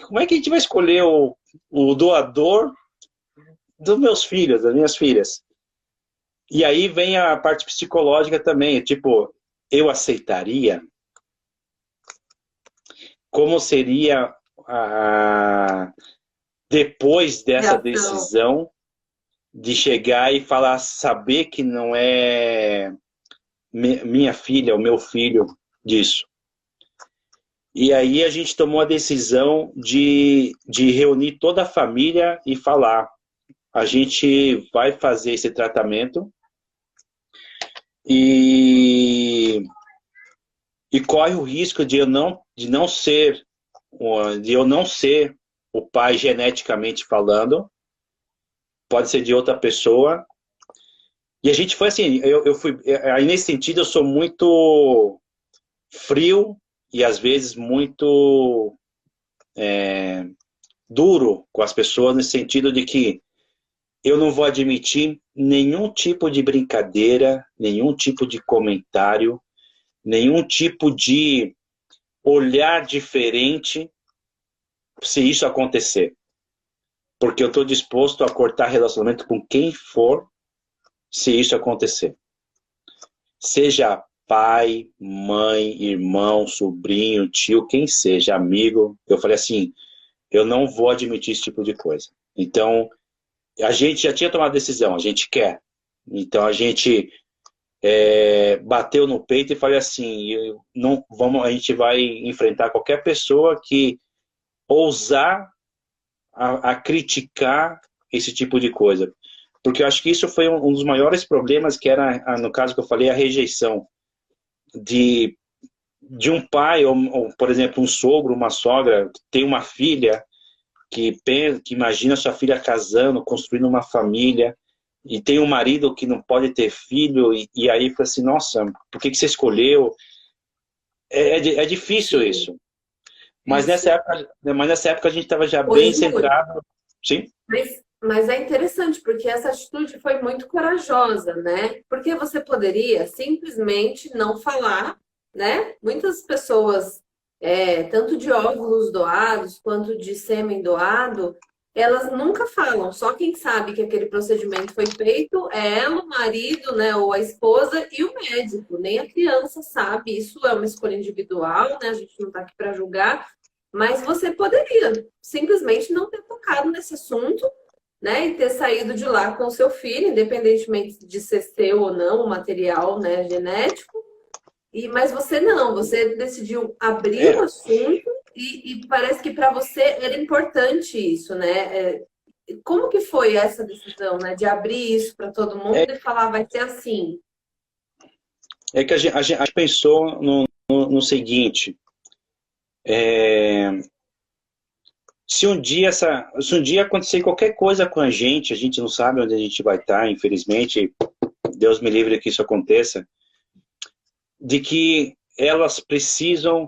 Como é que a gente vai escolher o doador dos meus filhos, das minhas filhas? E aí vem a parte psicológica também, tipo, eu aceitaria? Como seria depois dessa Reação. decisão de chegar e falar, saber que não é minha filha, o meu filho disso? E aí a gente tomou a decisão de reunir toda a família e falar, a gente vai fazer esse tratamento e corre o risco de eu não ser o pai geneticamente falando, pode ser de outra pessoa. E a gente foi assim, eu fui, aí nesse sentido eu sou muito frio e às vezes muito duro com as pessoas, nesse sentido de que eu não vou admitir nenhum tipo de brincadeira, nenhum tipo de comentário, nenhum tipo de olhar diferente se isso acontecer. Porque eu estou disposto a cortar relacionamento com quem for se isso acontecer. seja pai, mãe, irmão, sobrinho, tio, quem seja, amigo. Eu falei assim, eu não vou admitir esse tipo de coisa. Então, a gente já tinha tomado a decisão, a gente quer. Então, a gente bateu no peito e falei assim, não, vamos, a gente vai enfrentar qualquer pessoa que ousar a criticar esse tipo de coisa. Porque eu acho que isso foi um dos maiores problemas, que era, no caso que eu falei, a rejeição de um pai, ou, por exemplo, um sogro, uma sogra, que tem uma filha, que imagina sua filha casando, construindo uma família, e tem um marido que não pode ter filho, e aí fala assim, nossa, por que você escolheu? É difícil Sim, isso. Mas isso. nessa época a gente estava já Ô, bem Júlio, centrado. Sim? mas é interessante, porque essa atitude foi muito corajosa, né? Porque você poderia simplesmente não falar, né? Muitas pessoas, tanto de óvulos doados quanto de sêmen doado, elas nunca falam. Só quem sabe que aquele procedimento foi feito é ela, o marido, né? Ou a esposa e o médico. Nem a criança sabe. Isso é uma escolha individual, né? A gente não está aqui para julgar. Mas você poderia simplesmente não ter tocado nesse assunto, né, e ter saído de lá com o seu filho, independentemente de ser seu ou não, o material, né, genético. Mas você não, você decidiu abrir o É, assunto e parece que para você era importante isso, né? Como que foi essa decisão, né, de abrir isso para todo é, mundo e falar vai ser assim? é que a gente pensou no seguinte, é, se um dia acontecer qualquer coisa com a gente não sabe onde a gente vai estar, infelizmente, Deus me livre que isso aconteça, de que elas precisam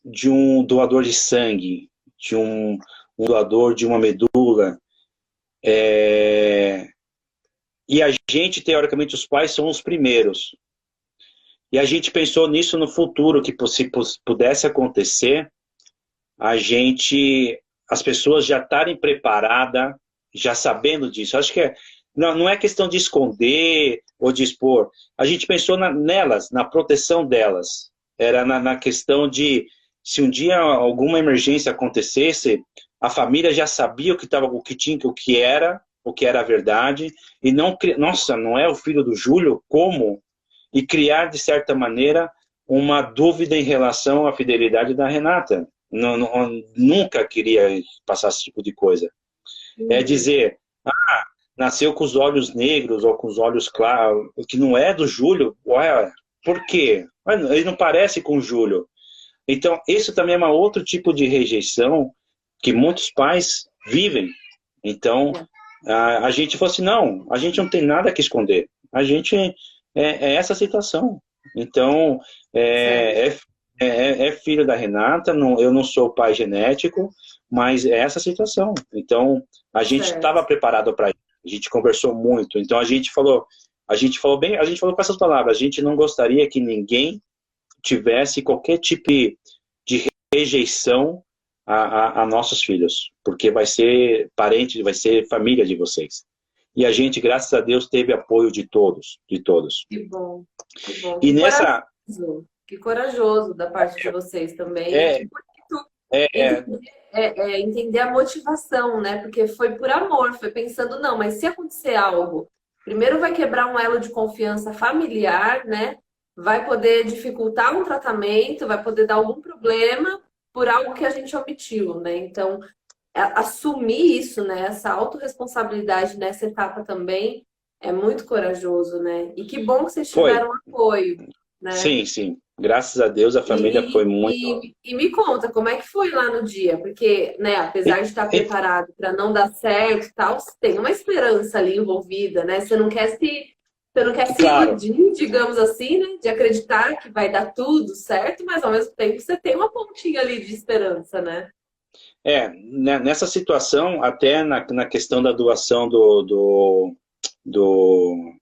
de um doador de sangue, de um doador de uma medula, e a gente, teoricamente, os pais são os primeiros. E a gente pensou nisso no futuro, que se pudesse acontecer, as pessoas já estarem preparadas, já sabendo disso. Acho que não é questão de esconder ou de expor. A gente pensou nelas, na proteção delas. Era na questão de, se um dia alguma emergência acontecesse, a família já sabia o que tinha, o que era a verdade, e não, nossa, não é o filho do Júlio? Como? E criar, de certa maneira, uma dúvida em relação à fidelidade da Renata. Nunca queria passar esse tipo de coisa. É Uhum. dizer, nasceu com os olhos negros ou com os olhos claros, que não é do Júlio. Ué, por quê? Ele não parece com o Júlio. Então, isso também é um outro tipo de rejeição que muitos pais vivem. Então, a gente falou assim, não, a gente não tem nada que esconder. A gente é essa situação. Então, Certo, é filho da Renata, eu não sou pai genético, mas é essa situação. Então, a gente estava certo. preparado para isso. A gente conversou muito. Então, a gente falou com essas palavras, a gente não gostaria que ninguém tivesse qualquer tipo de rejeição a nossos filhos, porque vai ser parente, vai ser família de vocês. E a gente, graças a Deus, teve apoio de todos, de todos. Que bom, que bom. E nessa, Que corajoso da parte de vocês também. E que é, bonito é, é, entender a motivação, né? Porque foi por amor, foi pensando, não, mas se acontecer algo, primeiro vai quebrar um elo de confiança familiar, né? Vai poder dificultar um tratamento, vai poder dar algum problema por algo que a gente omitiu, né? Então, assumir isso, né? Essa autorresponsabilidade nessa etapa também é muito corajoso, né? E que bom que vocês foi, tiveram apoio, né? sim, sim. Graças a Deus a família foi muito. E me conta, como é que foi lá no dia? Porque, né, apesar de estar E- preparado para não dar certo e tal, tem uma esperança ali envolvida, né? Você não quer se claro, iludir, digamos assim, né? De acreditar que vai dar tudo certo, mas ao mesmo tempo você tem uma pontinha ali de esperança, né? nessa situação, até na questão da doação do, do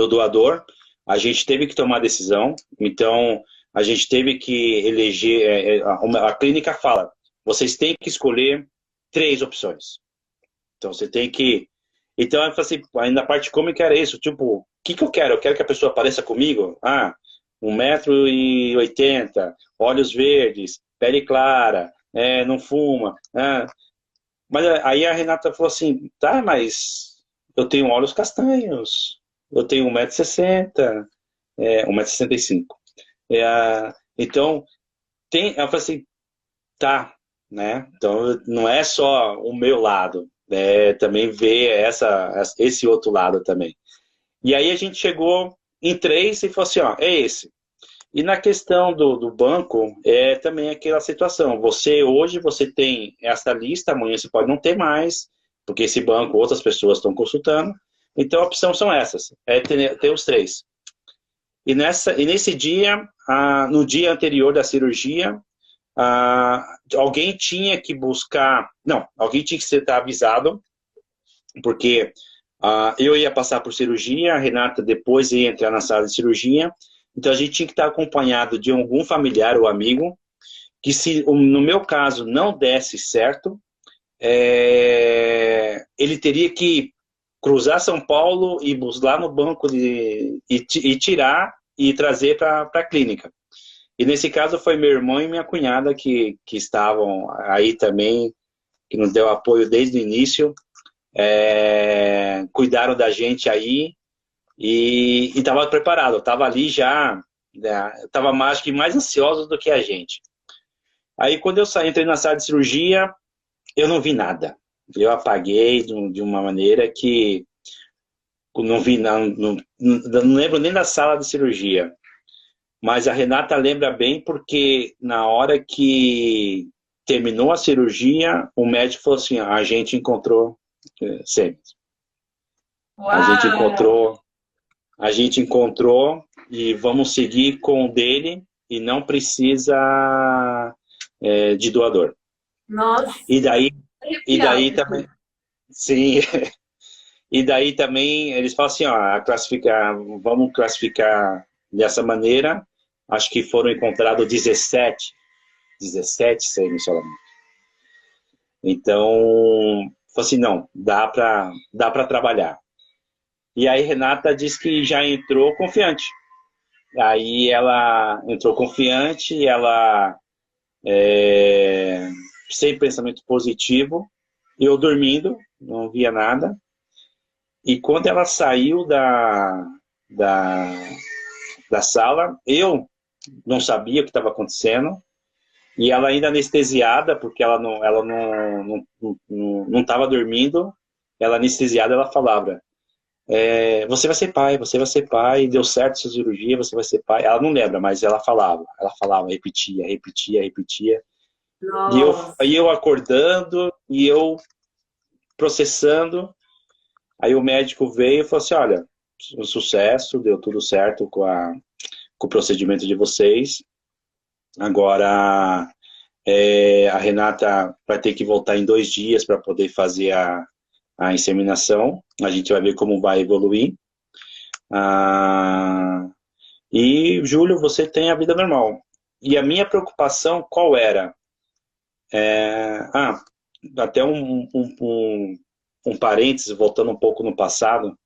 doador, a gente teve que tomar decisão. Então, a gente teve que eleger. A clínica fala: vocês têm que escolher 3 opções. Então, você tem que. Então, eu falei assim, aí na parte cômica era isso: tipo, que eu quero? Eu quero que a pessoa pareça comigo? 1,80 m, olhos verdes, pele clara, não fuma. Mas aí a Renata falou assim, tá, mas eu tenho olhos castanhos, eu tenho 1,60 m, 1,65 m. Então, ela falou assim, tá, né? Então não é só o meu lado, também ver esse outro lado também. E aí a gente chegou em 3 e falou assim, ó, é esse. E na questão do banco, é também aquela situação. Hoje você tem essa lista, amanhã você pode não ter mais, porque esse banco outras pessoas estão consultando. Então a opção são essas, ter os 3. E nesse dia, no dia anterior da cirurgia, alguém tinha que buscar... Não, alguém tinha que ser avisado, porque eu ia passar por cirurgia, a Renata depois ia entrar na sala de cirurgia, então a gente tinha que estar acompanhado de algum familiar ou amigo, que se no meu caso não desse certo, ele teria que cruzar São Paulo e ir lá no banco e tirar e trazer para a clínica. E nesse caso foi meu irmão e minha cunhada que estavam aí também, que nos deu apoio desde o início, cuidaram da gente aí e estava preparado, estava ali já, estava acho que mais ansioso do que a gente. Aí quando eu entrei na sala de cirurgia, eu não vi nada. Eu apaguei de uma maneira que não vi, não lembro nem da sala de cirurgia. Mas a Renata lembra bem porque na hora que terminou a cirurgia, o médico falou assim, a gente encontrou sêmios. A gente encontrou e vamos seguir com o dele e não precisa de doador. Nossa. E daí também, sim. E daí também eles falam assim, ó, vamos classificar dessa maneira. Acho que foram encontrados 17 sêmios solamente. Então, falei assim, não, dá para trabalhar. E aí Renata disse que já entrou confiante. Aí ela entrou confiante, ela sem pensamento positivo, eu dormindo, não via nada. E quando ela saiu da sala, eu não sabia o que estava acontecendo. E ela ainda anestesiada, porque ela não estava dormindo. Ela anestesiada, ela falava, você vai ser pai, deu certo essa cirurgia, você vai ser pai. Ela não lembra, mas ela falava, repetia. E eu acordando, e eu processando. Aí o médico veio e falou assim, olha, um sucesso, deu tudo certo com o procedimento de vocês. Agora, a Renata vai ter que voltar em 2 dias para poder fazer a inseminação. A gente vai ver como vai evoluir. E, Júlio, você tem a vida normal. E a minha preocupação, qual era? Até um parênteses, voltando um pouco no passado.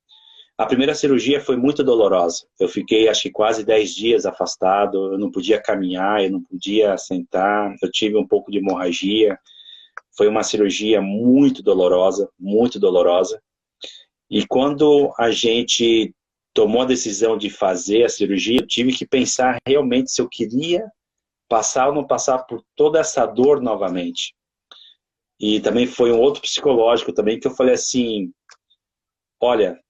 A primeira cirurgia foi muito dolorosa. Eu fiquei, acho que quase 10 dias afastado. Eu não podia caminhar, eu não podia sentar. Eu tive um pouco de hemorragia. Foi uma cirurgia muito dolorosa, muito dolorosa. E quando a gente tomou a decisão de fazer a cirurgia, eu tive que pensar realmente se eu queria passar ou não passar por toda essa dor novamente. E também foi um outro psicológico também, que eu falei assim, olha,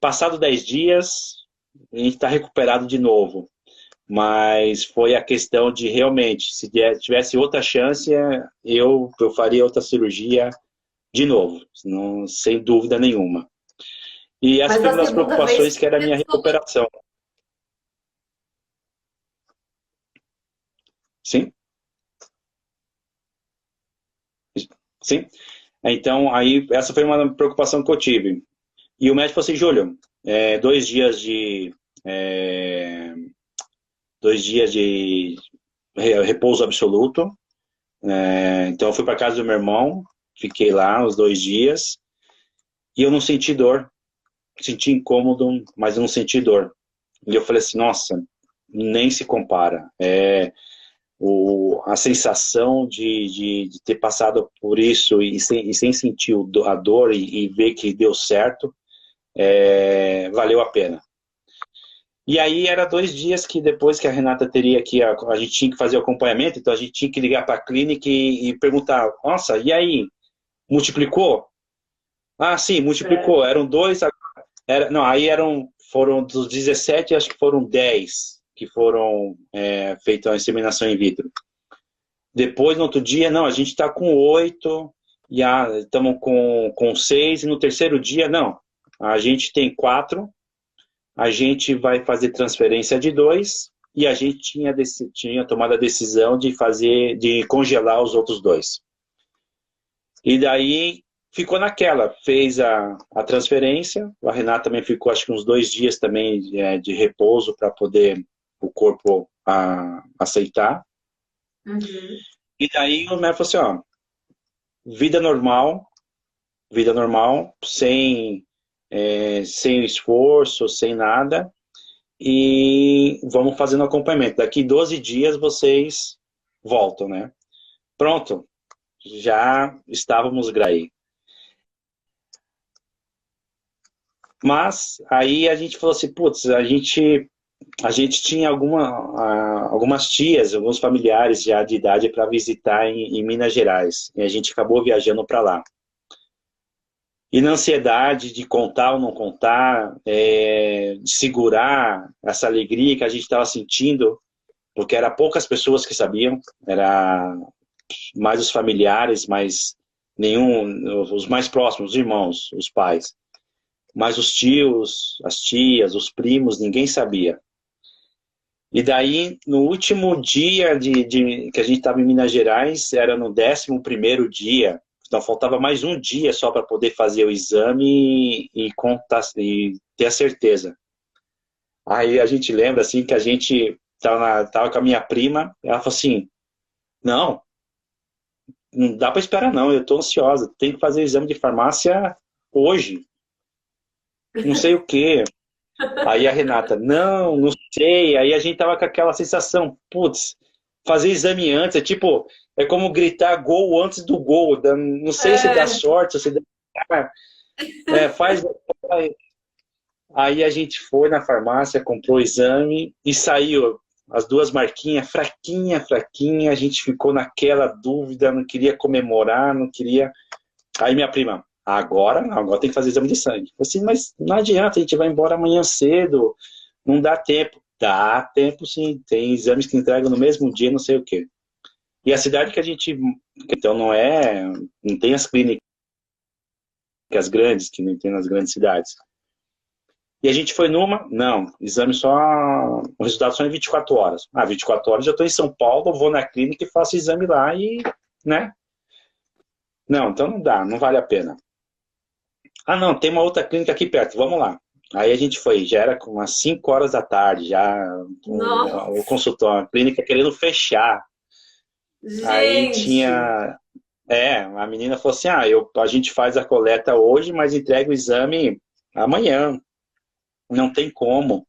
passado 10 dias, a gente está recuperado de novo. Mas foi a questão de realmente, se tivesse outra chance, eu faria outra cirurgia de novo, não, sem dúvida nenhuma. E essa foi uma das preocupações que era a minha recuperação. Sim? Sim. Então, aí, essa foi uma preocupação que eu tive. E o médico falou assim, Júlio, 2 dias de... 2 dias de repouso absoluto. Então, eu fui para casa do meu irmão, fiquei lá os 2 dias, e eu não senti dor. senti incômodo, mas eu não senti dor. E eu falei assim, nossa, nem se compara. A sensação de ter passado por isso e sem sentir a dor e ver que deu certo, valeu a pena. E aí era 2 dias que depois que a Renata teria que... A gente tinha que fazer o acompanhamento, então a gente tinha que ligar para a clínica e perguntar, nossa, e aí, multiplicou? Ah, sim, multiplicou. Eram 2, não, aí foram dos 17, acho que foram 10 que foram feitas a inseminação in vitro. Depois, no outro dia, não, a gente está com 8, e estamos com 6, e no terceiro dia, não, a gente tem 4, a gente vai fazer transferência de 2, e a gente tinha tomado a decisão de congelar os outros 2. E daí ficou naquela, fez a transferência, a Renata também ficou acho que uns 2 dias também de repouso para poder o corpo aceitar. Uhum. E daí o médico falou assim, ó, vida normal, sem esforço, sem nada, e vamos fazendo acompanhamento. Daqui 12 dias vocês voltam, né? Pronto, já estávamos grávidos. Mas aí a gente falou assim, putz, a gente tinha algumas tias, alguns familiares já de idade para visitar em Minas Gerais. E a gente acabou viajando para lá. E na ansiedade de contar ou não contar, de segurar essa alegria que a gente estava sentindo, porque eram poucas pessoas que sabiam, era mais os familiares, mas os mais próximos, os irmãos, os pais. Mas os tios, as tias, os primos, ninguém sabia. E daí, no último dia que a gente estava em Minas Gerais, era no 11º dia, então faltava mais um dia só para poder fazer o exame e ter a certeza. Aí a gente lembra assim que a gente tava com a minha prima, ela falou assim, não dá para esperar não, eu estou ansiosa, tem que fazer o exame de farmácia hoje. Não sei o quê. Aí a Renata, não sei. Aí a gente tava com aquela sensação, putz, fazer exame antes, é como gritar gol antes do gol. Não sei se dá sorte, se dá... faz... Aí a gente foi na farmácia, comprou o exame e saiu as 2 marquinhas, fraquinha, a gente ficou naquela dúvida, não queria comemorar, não queria... Aí minha prima, agora tem que fazer exame de sangue. Eu falei assim, mas não adianta, a gente vai embora amanhã cedo, não dá tempo. Dá tempo sim, tem exames que entregam no mesmo dia, não sei o quê. E a cidade que a gente... Então não tem as clínicas grandes, que nem tem nas grandes cidades. E a gente foi exame o resultado só em 24 horas. 24 horas, já estou em São Paulo, vou na clínica e faço exame lá e, né? Não, então não dá, não vale a pena. Não, tem uma outra clínica aqui perto, vamos lá. Aí a gente foi, já era umas 5 horas da tarde, já o consultório, a clínica querendo fechar. Gente. Aí tinha... a menina falou assim, a gente faz a coleta hoje, mas entrega o exame amanhã. Não tem como.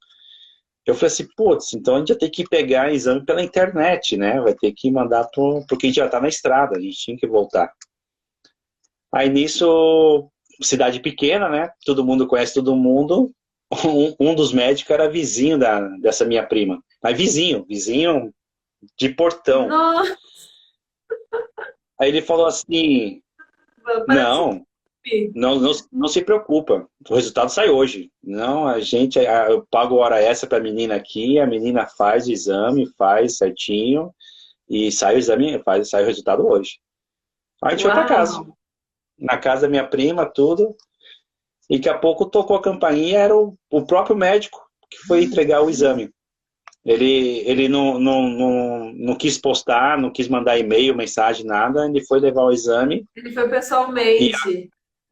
Eu falei assim, putz, então a gente já tem que pegar exame pela internet, né? Vai ter que mandar porque a gente já tá na estrada, a gente tinha que voltar. Aí nisso, cidade pequena, né? Todo mundo conhece todo mundo. Um dos médicos era vizinho dessa minha prima. Mas vizinho de portão. Nossa. Aí ele falou assim, não se preocupa, o resultado sai hoje. Não, eu pago hora extra para a menina aqui, a menina faz o exame, faz certinho, e sai o exame, sai o resultado hoje. Aí a gente foi para casa. Na casa da minha prima, tudo. E daqui a pouco tocou a campainha, era o próprio médico que foi entregar o exame. Ele não quis postar, não quis mandar e-mail, mensagem, nada. Ele foi levar o exame. Ele foi pessoalmente.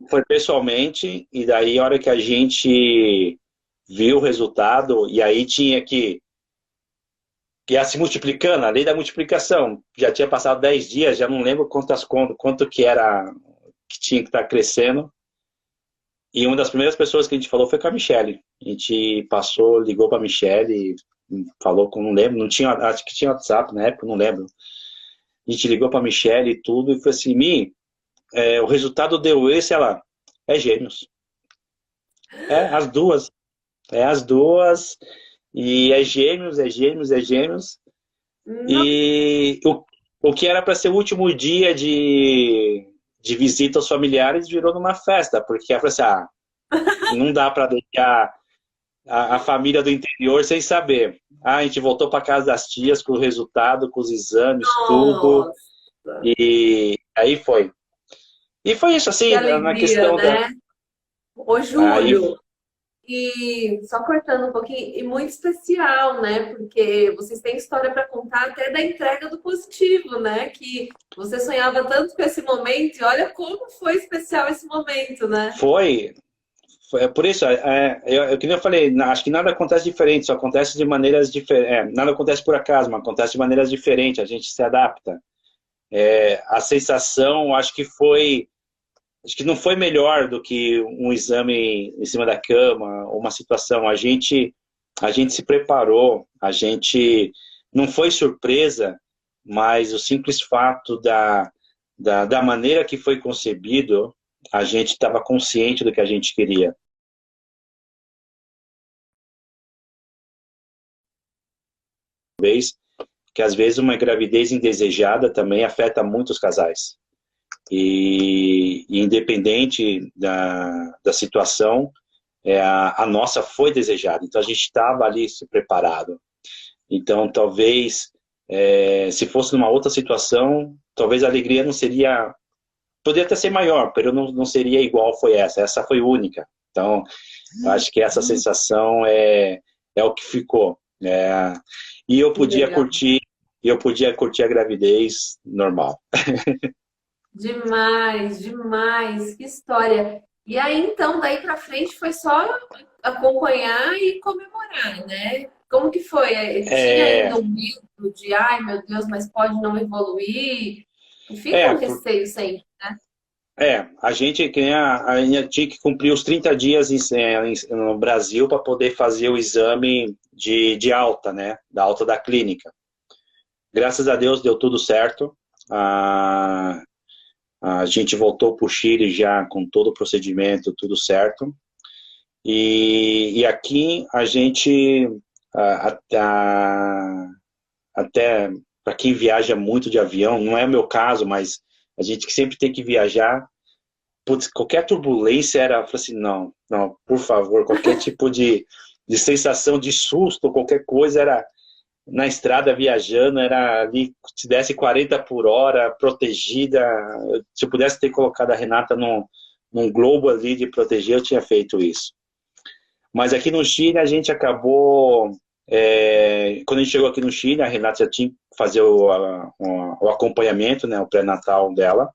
Foi pessoalmente, e daí a hora que a gente viu o resultado, e aí tinha que ia se multiplicando, a lei da multiplicação. Já tinha passado 10 dias, já não lembro quanto que era, que tinha que estar crescendo. E uma das primeiras pessoas que a gente falou foi com a Michelle. A gente passou, ligou para a Michelle, falou com, não lembro, não tinha, acho que tinha WhatsApp na época, não lembro. A gente ligou para a Michelle e tudo, e falou assim, o resultado deu esse, ela, é gêmeos. As duas. É as duas, e é gêmeos, é gêmeos, é gêmeos. Não, E o que era para ser o último dia de visita aos familiares virou numa festa, porque ela falou assim, não dá para deixar a família do interior sem saber. A gente voltou para casa das tias com o resultado, com os exames, tudo, nossa, e aí foi. E foi isso, que assim, na alegria, questão da... né? Ô, Aí, Júlio, e só cortando um pouquinho, e muito especial, né? Porque vocês têm história para contar até da entrega do positivo, né? Que você sonhava tanto com esse momento, e olha como foi especial esse momento, né? foi, por isso, que nem eu falei, acho que nada acontece diferente, só acontece de maneiras diferentes. Nada acontece por acaso, mas acontece de maneiras diferentes, a gente se adapta. A sensação, acho que não foi melhor do que um exame em cima da cama, ou uma situação. A gente se preparou, a gente não foi surpresa, mas o simples fato da maneira que foi concebido, a gente estava consciente do que a gente queria. Vez que às vezes uma gravidez indesejada também afeta muitos casais. E independente da situação, a nossa foi desejada. Então a gente estava ali se preparado. Então talvez, se fosse numa outra situação, talvez a alegria não seria... Poderia até ser maior, mas não seria igual foi essa. Essa foi única. Então, eu acho que essa sensação é o que ficou. E Que legal. eu podia curtir a gravidez normal. Demais, demais, que história. E aí, então, daí pra frente foi só acompanhar e comemorar, né? Como que foi? Tinha É, ainda um medo de, ai meu Deus, mas pode não evoluir? Fica é, um receio sempre. a gente, a gente tinha que cumprir os 30 dias no Brasil para poder fazer o exame de alta, né? Da alta da clínica. Graças a Deus deu tudo certo. A gente voltou para o Chile já com todo o procedimento, tudo certo. E aqui a gente, a- a- até para quem viaja muito de avião, não é o meu caso, mas a gente que sempre tem que viajar, putz, qualquer turbulência era, eu falei assim, não, não, por favor, qualquer tipo de sensação de susto, qualquer coisa era na estrada viajando, era ali, se desse 40 por hora, protegida, se eu pudesse ter colocado a Renata num globo ali de proteger, eu tinha feito isso. Mas aqui no Chile a gente acabou, quando a gente chegou aqui no Chile, a Renata já tinha que fazer o acompanhamento, né, o pré-natal dela,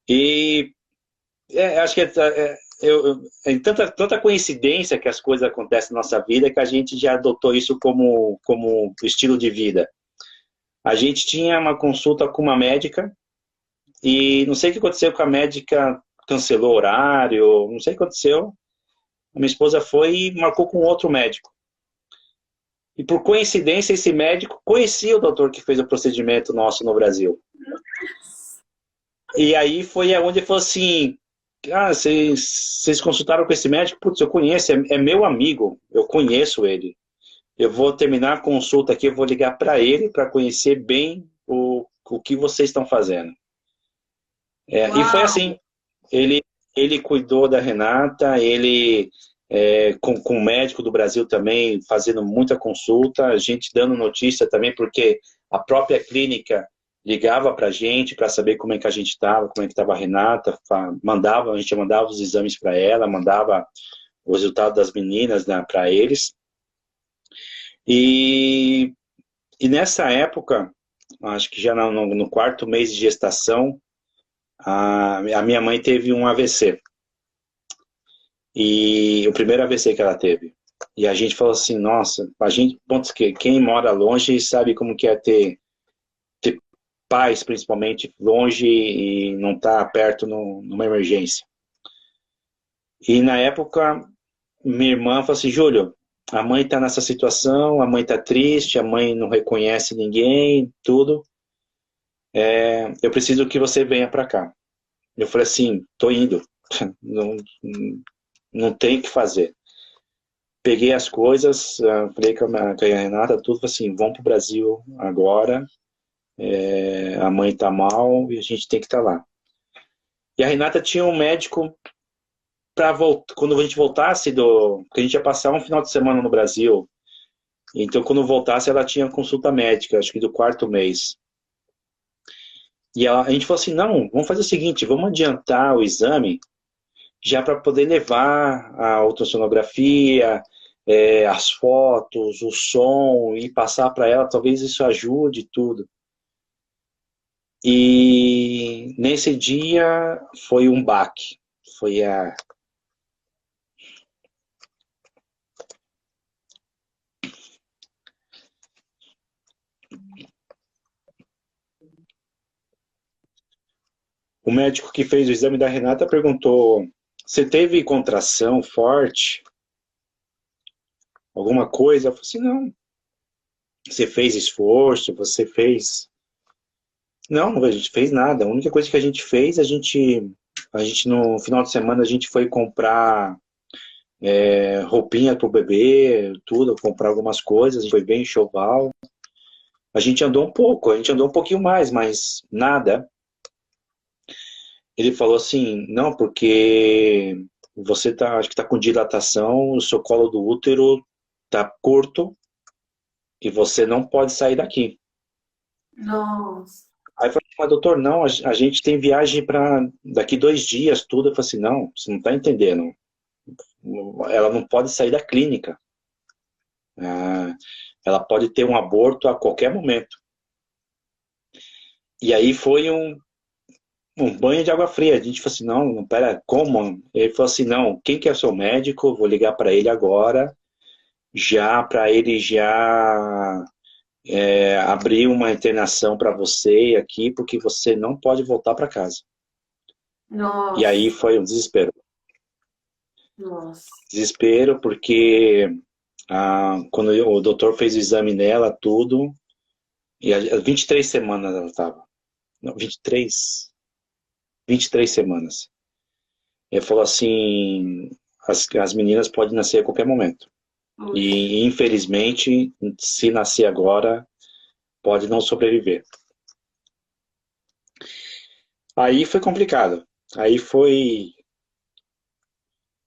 e acho que tanta coincidência que as coisas acontecem na nossa vida que a gente já adotou isso como estilo de vida. A gente tinha uma consulta com uma médica e não sei o que aconteceu com a médica, cancelou o horário, não sei o que aconteceu. A minha esposa foi e marcou com outro médico. E por coincidência, esse médico conhecia o doutor que fez o procedimento nosso no Brasil. E aí foi onde ele falou assim, vocês consultaram com esse médico? Putz, eu conheço, é meu amigo, eu conheço ele. Eu vou terminar a consulta aqui, eu vou ligar para ele para conhecer bem o que vocês estão fazendo. E foi Uau! assim, ele cuidou da Renata, ele com o médico do Brasil também, fazendo muita consulta, a gente dando notícia também, porque a própria clínica ligava para a gente para saber como é que a gente estava, como é que estava a Renata, a gente mandava os exames para ela, mandava o resultado das meninas, né, para eles. E nessa época, acho que já no quarto mês de gestação, a minha mãe teve um AVC. E o primeiro AVC que ela teve. E a gente falou assim, nossa, quem mora longe sabe como que é ter pais, principalmente, longe e não estar perto numa emergência. E na época, minha irmã falou assim, Júlio, a mãe está nessa situação, a mãe está triste, a mãe não reconhece ninguém, tudo. Eu preciso que você venha para cá. Eu falei assim, tô indo. Não, não tem o que fazer. Peguei as coisas, falei com a Renata, tudo, falei assim, vamos pro Brasil agora, a mãe tá mal e a gente tem que estar lá. E a Renata tinha um médico para voltar, quando a gente voltasse porque a gente ia passar um final de semana no Brasil, então quando voltasse ela tinha consulta médica, acho que do 4º mês. E a gente falou assim, não, vamos fazer o seguinte, vamos adiantar o exame já para poder levar a ultrassonografia, as fotos, o som e passar para ela, talvez isso ajude tudo. E nesse dia foi um baque, foi o médico que fez o exame da Renata perguntou, você teve contração forte? Alguma coisa? Eu falei assim, não. Você fez esforço? Você fez... Não, a gente fez nada. A única coisa que a gente fez, a gente no final de semana, a gente foi comprar roupinha pro bebê, tudo, comprar algumas coisas, a gente foi bem enxoval. A gente andou um pouco, a gente andou um pouquinho mais, mas nada. Ele falou assim, não, porque você acho que tá com dilatação, o seu colo do útero tá curto e você não pode sair daqui. Nossa. Aí eu falei, mas doutor, não, a gente tem viagem para daqui 2 dias, tudo. Eu falei assim, não, você não tá entendendo. Ela não pode sair da clínica. Ela pode ter um aborto a qualquer momento. E aí foi um banho de água fria. A gente falou assim, não, pera, como? Ele falou assim, não, quem que é seu médico? Vou ligar para ele agora, para ele abrir uma internação para você aqui, porque você não pode voltar para casa. E aí Nossa. foi um desespero. Nossa. Desespero, porque quando o doutor fez o exame nela, tudo, e 23 semanas ela estava. Não, 23 semanas. Ele falou assim, as meninas podem nascer a qualquer momento. E, infelizmente, se nascer agora, pode não sobreviver. Aí foi complicado. Aí foi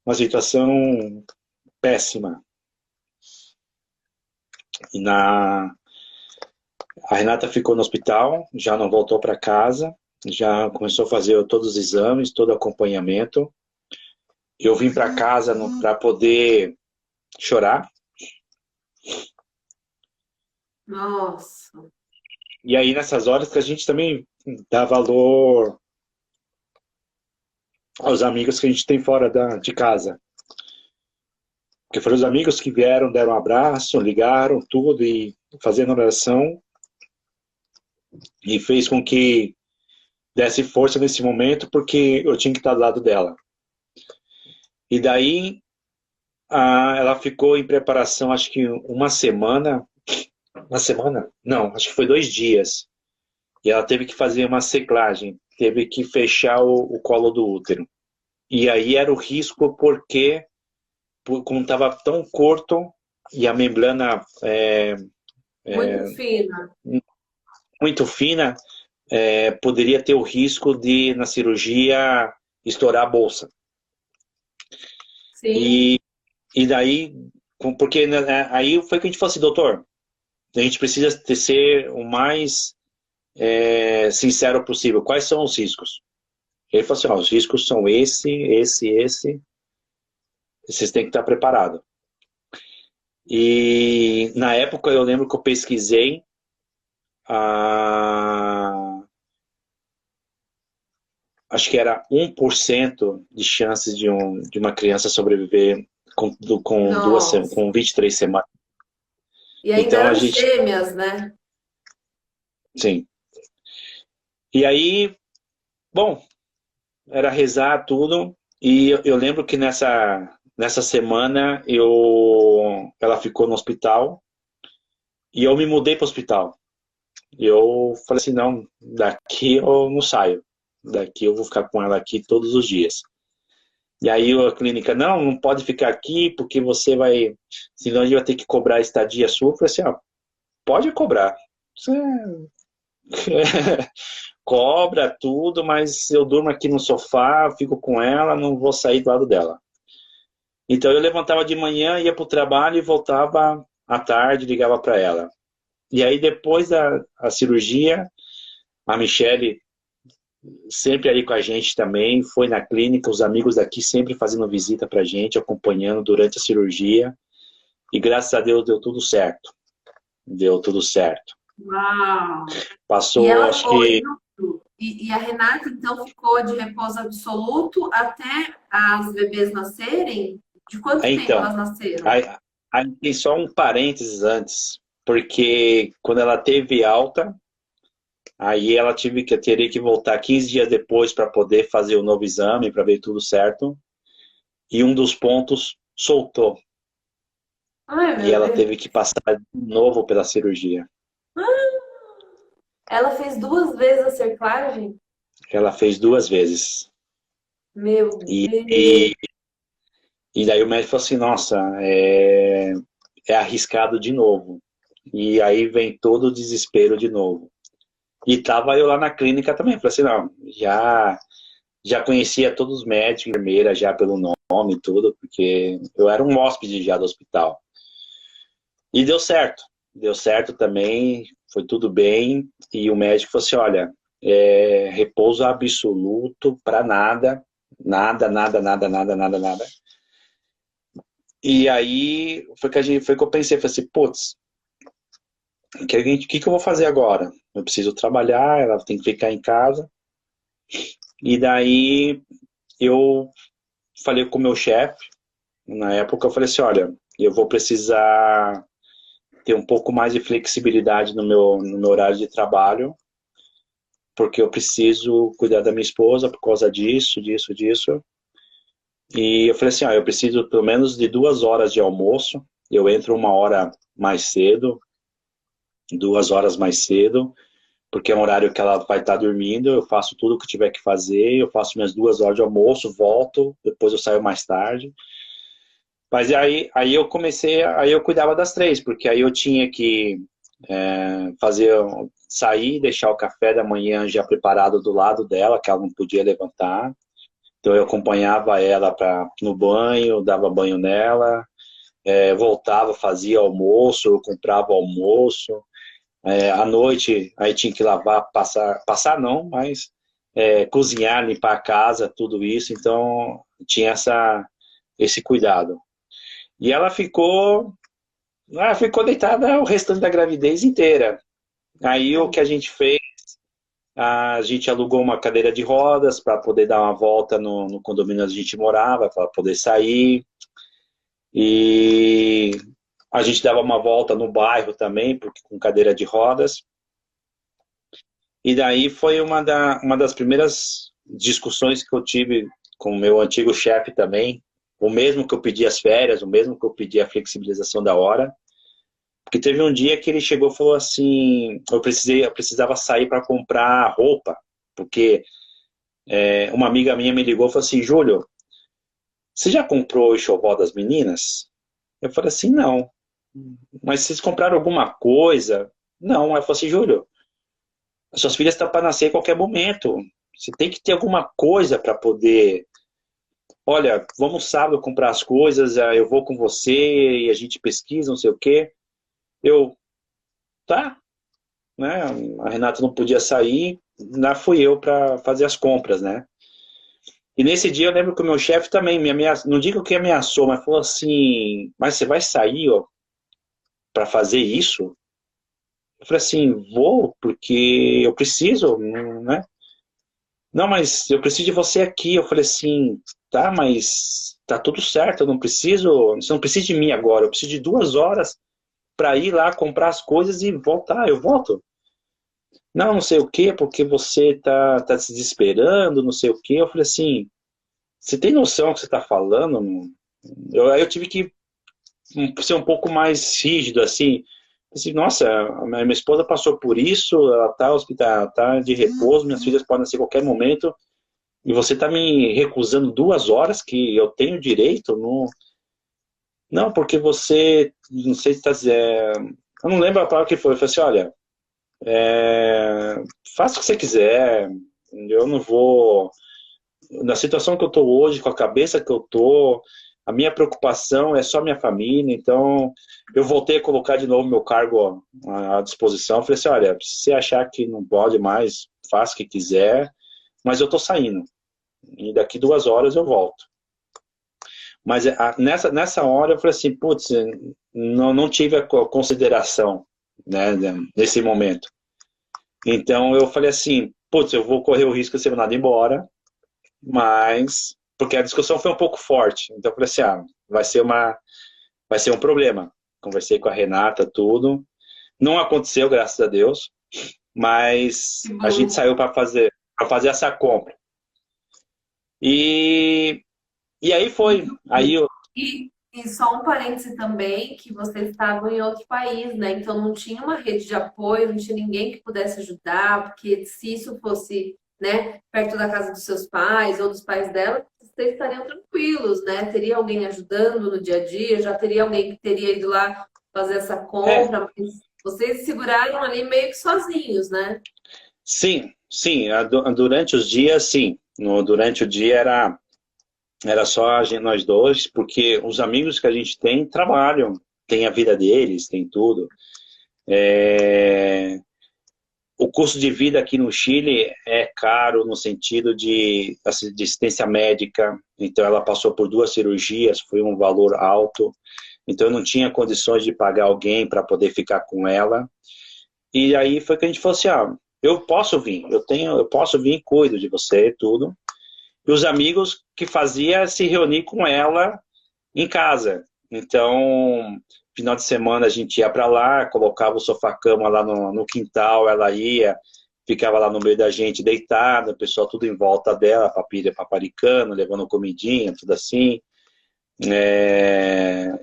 uma situação péssima. E a Renata ficou no hospital, já não voltou para casa, já começou a fazer todos os exames, todo o acompanhamento. Eu vim para casa para poder chorar. Nossa. E aí, nessas horas que a gente também dá valor aos amigos que a gente tem fora de casa. Porque foram os amigos que vieram, deram um abraço, ligaram, tudo, e fazendo oração. E fez com que desse força nesse momento, porque eu tinha que estar do lado dela. E daí, ela ficou em preparação, acho que uma semana. Uma semana? Não, acho que foi 2 dias. E ela teve que fazer uma seclagem, teve que fechar o colo do útero. E aí era o risco porque, como estava tão curto e a membrana Muito fina. muito fina, poderia ter o risco de, na cirurgia, estourar a bolsa. Sim. E daí, porque aí foi que a gente falou assim, doutor, a gente precisa ser o mais sincero possível. Quais são os riscos? Ele falou assim, os riscos são esse. Vocês têm que estar preparados. E na época eu lembro que eu pesquisei acho que era 1% de chances de uma criança sobreviver com Nossa. com 23 semanas. E ainda Então a eram gente, gêmeas, né? sim. E aí, bom, era rezar tudo. E eu lembro que nessa semana ela ficou no hospital e eu me mudei para o hospital. E eu falei assim, não, daqui eu não saio. Daqui eu vou ficar com ela aqui todos os dias. E aí a clínica, não, não pode ficar aqui porque você vai, senão a gente vai ter que cobrar a estadia sua. Eu falei assim, ó, pode cobrar. Você cobra tudo, mas eu durmo aqui no sofá, fico com ela, não vou sair do lado dela. Então eu levantava de manhã, ia para o trabalho e voltava à tarde, ligava para ela. E aí depois da cirurgia, a Michele sempre aí com a gente também, foi na clínica, os amigos daqui sempre fazendo visita pra gente, acompanhando durante a cirurgia. E graças a Deus deu tudo certo. Deu tudo certo. Uau! E Passou, ela acho foi, que... e a Renata, então, ficou de repouso absoluto até as bebês nascerem? De quanto tempo Então, elas nasceram? aí, aí tem só um parênteses antes, porque quando ela teve alta, aí ela teria que voltar 15 dias depois para poder fazer o novo exame, para ver tudo certo. E um dos pontos soltou. Ai, E meu ela Deus. teve que passar de novo pela cirurgia. Ela fez 2 vezes a cerclagem? Ela fez 2 vezes. Meu E, Deus. e, e daí o médico falou assim, nossa, é arriscado de novo. E aí vem todo o desespero de novo. E tava eu lá na clínica também. Falei assim, não, já conhecia todos os médicos, enfermeiras já pelo nome e tudo, porque eu era um hóspede já do hospital. E deu certo. Deu certo também, foi tudo bem. E o médico falou assim, olha, repouso absoluto para nada, nada, nada, nada, nada, nada, nada. E aí foi que eu pensei, falei assim, putz, que eu vou fazer agora? Eu preciso trabalhar, ela tem que ficar em casa. E daí eu falei com o meu chefe, na época eu falei assim, olha, eu vou precisar ter um pouco mais de flexibilidade no meu horário de trabalho, porque eu preciso cuidar da minha esposa por causa disso, disso, disso. E eu falei assim, eu preciso pelo menos de 2 horas de almoço, eu entro 1 hora mais cedo, 2 horas mais cedo, porque é um horário que ela vai estar dormindo, eu faço tudo o que tiver que fazer, eu faço minhas 2 horas de almoço, volto, depois eu saio mais tarde. Mas aí eu comecei, aí eu cuidava das três, porque aí eu tinha que fazer, sair, deixar o café da manhã já preparado do lado dela, que ela não podia levantar. Então eu acompanhava ela no banho, dava banho nela, voltava, fazia almoço, eu comprava almoço. À noite, aí tinha que lavar, passar não, mas cozinhar, limpar a casa, tudo isso. Então tinha esse cuidado. E ela ficou deitada o restante da gravidez inteira. Aí o que a gente fez, a gente alugou uma cadeira de rodas para poder dar uma volta no condomínio onde a gente morava, para poder sair. E a gente dava uma volta no bairro também, porque com cadeira de rodas. E daí foi uma das primeiras discussões que eu tive com o meu antigo chefe também, o mesmo que eu pedi as férias, o mesmo que eu pedi a flexibilização da hora. Porque teve um dia que ele chegou e falou assim, eu precisava sair para comprar roupa, porque uma amiga minha me ligou e falou assim, Júlio, você já comprou o enxoval das meninas? Eu falei assim, não. Mas vocês compraram alguma coisa? Não. Ela falou assim, Júlio, as suas filhas estão para nascer a qualquer momento. Você tem que ter alguma coisa para poder... Olha, vamos sábado comprar as coisas, eu vou com você e a gente pesquisa, não sei o quê. Tá, né? A Renata não podia sair, lá fui eu para fazer as compras, né? E nesse dia eu lembro que o meu chefe também me ameaçou, não digo que ameaçou, mas falou assim, mas você vai sair, ó, para fazer isso? Eu falei assim, vou, porque eu preciso, né? Não, mas eu preciso de você aqui. Eu falei assim, tá, mas tá tudo certo, eu não preciso, você não precisa de mim agora, eu preciso de 2 horas para ir lá comprar as coisas e voltar, eu volto. Não, não sei o quê, porque você tá se desesperando, não sei o quê. Eu falei assim, você tem noção do que você está falando? Eu tive que ser um pouco mais rígido, assim. Assim, nossa, a minha esposa passou por isso, ela está hospital, tá de repouso, minhas filhas podem nascer a qualquer momento, e você está me recusando 2 horas que eu tenho direito? Não, não, porque você, não sei se está dizendo, eu não lembro a palavra que foi, eu falei assim, olha, faça o que você quiser, eu não vou, na situação que eu estou hoje, com a cabeça que eu estou, a minha preocupação é só minha família, então eu voltei a colocar de novo meu cargo à disposição. Falei assim, olha, se você achar que não pode mais, faça o que quiser, mas eu estou saindo. E daqui 2 horas eu volto. Mas nessa hora eu falei assim, putz, não tive a consideração, né, nesse momento. Então eu falei assim, putz, eu vou correr o risco de ser mandado embora, mas porque a discussão foi um pouco forte. Então eu falei assim, vai ser um problema. Conversei com a Renata, tudo. Não aconteceu, graças a Deus, mas Que a gente bom. saiu para fazer essa compra. E, e aí foi. Aí eu, E só um parêntese também, que vocês estavam em outro país, né? Então não tinha uma rede de apoio, não tinha ninguém que pudesse ajudar, porque se isso fosse, né, perto da casa dos seus pais ou dos pais dela, vocês estariam tranquilos, né? Teria alguém ajudando no dia a dia, já teria alguém que teria ido lá fazer essa é, compra, mas vocês se seguraram ali meio que sozinhos, né? sim, durante os dias, sim. Durante o dia era só nós dois, porque os amigos que a gente tem trabalham, tem a vida deles, tem tudo. É, o custo de vida aqui no Chile é caro no sentido de assistência médica. Então, ela passou por 2 cirurgias, foi um valor alto. Então, eu não tinha condições de pagar alguém para poder ficar com ela. E aí foi que a gente falou assim, eu posso vir, eu posso vir e cuido de você e tudo. E os amigos que fazia se reunir com ela em casa. Então, final de semana a gente ia para lá, colocava o sofá-cama lá no quintal, ela ia, ficava lá no meio da gente deitada, o pessoal tudo em volta dela, paparicando, levando comidinha, tudo assim.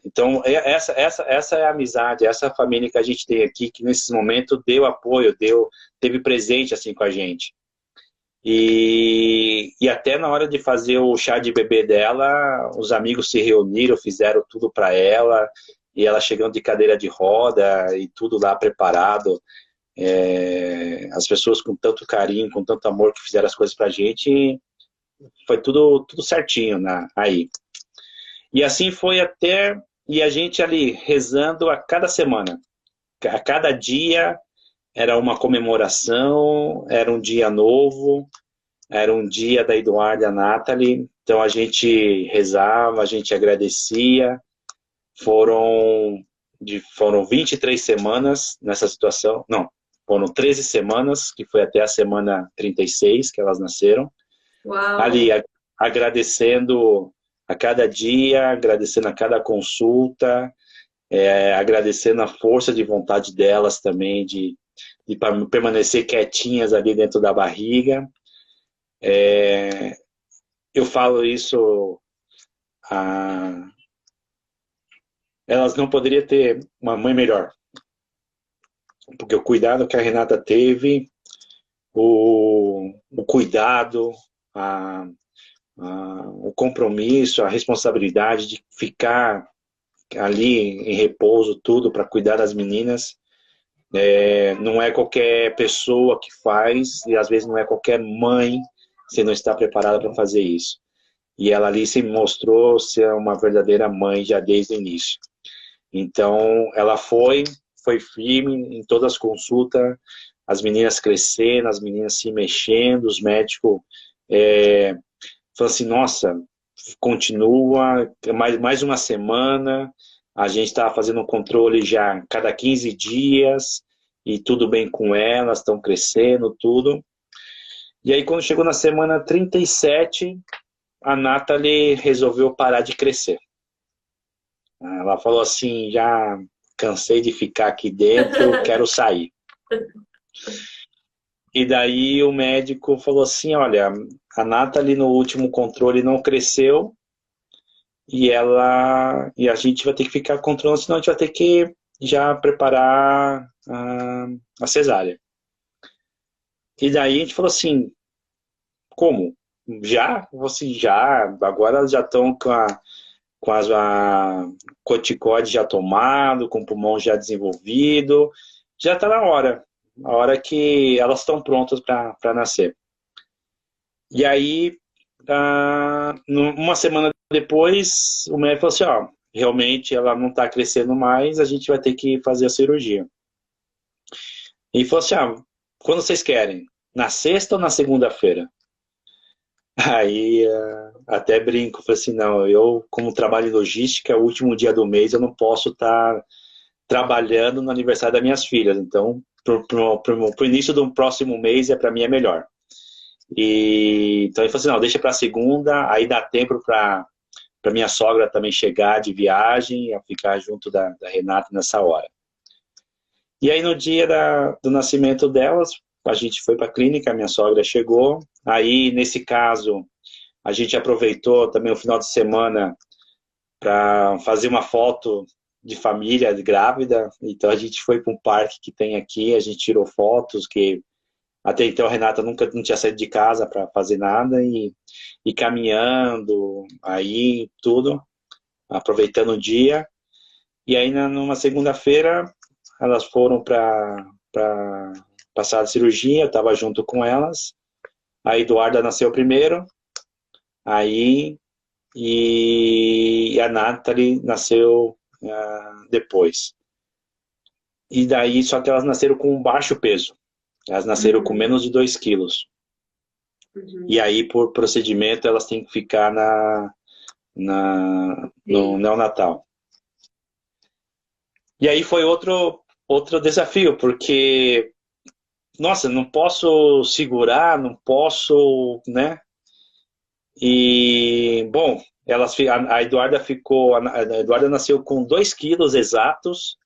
Então, essa é a amizade, essa é a família que a gente tem aqui, que nesse momento deu apoio, teve presente assim com a gente. E até na hora de fazer o chá de bebê dela, os amigos se reuniram, fizeram tudo para ela, e ela chegando de cadeira de roda e tudo lá preparado. As pessoas com tanto carinho, com tanto amor que fizeram as coisas para a gente, foi tudo certinho aí. E assim foi até, e a gente ali rezando a cada semana. A cada dia era uma comemoração, era um dia novo, era um dia da Eduarda e a Nathalie, então a gente rezava, a gente agradecia. Foram 23 semanas nessa situação, não, foram 13 semanas, que foi até a semana 36 que elas nasceram. Ali, Uau! agradecendo a cada dia, agradecendo a cada consulta, agradecendo a força de vontade delas também, de permanecer quietinhas ali dentro da barriga. Eu falo isso, elas não poderiam ter uma mãe melhor, porque o cuidado que a Renata teve, o cuidado, o compromisso, a responsabilidade de ficar ali em repouso, tudo para cuidar das meninas, não é qualquer pessoa que faz, e às vezes não é qualquer mãe se não está preparada para fazer isso. E ela ali se mostrou ser uma verdadeira mãe já desde o início. Então, ela foi firme em todas as consultas, as meninas crescendo, as meninas se mexendo, os médicos falaram assim, nossa, continua, mais uma semana, a gente estava fazendo um controle já cada 15 dias, e tudo bem com elas, estão crescendo, tudo. E aí, quando chegou na semana 37, a Nathalie resolveu parar de crescer. Ela falou assim, já cansei de ficar aqui dentro, quero sair. E daí o médico falou assim, olha, a Nathalie no último controle não cresceu e a gente vai ter que ficar controlando, senão a gente vai ter que já preparar a cesárea. E daí a gente falou assim, como? Já? Assim, já. Agora elas já estão com a corticóide já tomado, com o pulmão já desenvolvido. Já está na hora. A hora que elas estão prontas para nascer. E aí, uma semana depois, o médico falou assim, ó, realmente ela não está crescendo mais, a gente vai ter que fazer a cirurgia. E falou assim, quando vocês querem? Na sexta ou na segunda-feira? Aí, até brinco, falei assim, não, eu, como trabalho em logística, o último dia do mês eu não posso estar trabalhando no aniversário das minhas filhas, então, pro início do próximo mês, para mim é melhor. Então, ele falou assim, não, deixa para segunda, aí dá tempo para minha sogra também chegar de viagem, a ficar junto da Renata nessa hora. E aí, no dia do nascimento delas, a gente foi para a clínica, a minha sogra chegou. Aí, nesse caso, a gente aproveitou também o final de semana para fazer uma foto de família grávida. Então, a gente foi para um parque que tem aqui, a gente tirou fotos, que até então a Renata nunca não tinha saído de casa para fazer nada, e caminhando, aí tudo, aproveitando o dia. E aí, numa segunda-feira, elas foram para passar a cirurgia, eu estava junto com elas. A Eduarda nasceu primeiro, aí e a Nathalie nasceu depois. E daí, só que elas nasceram com um baixo peso. Elas nasceram com menos de 2 quilos. E aí, por procedimento, elas têm que ficar no neonatal. E aí foi outro desafio, porque nossa, não posso segurar, não posso, né? E, bom, a Eduarda nasceu com 2 quilos exatos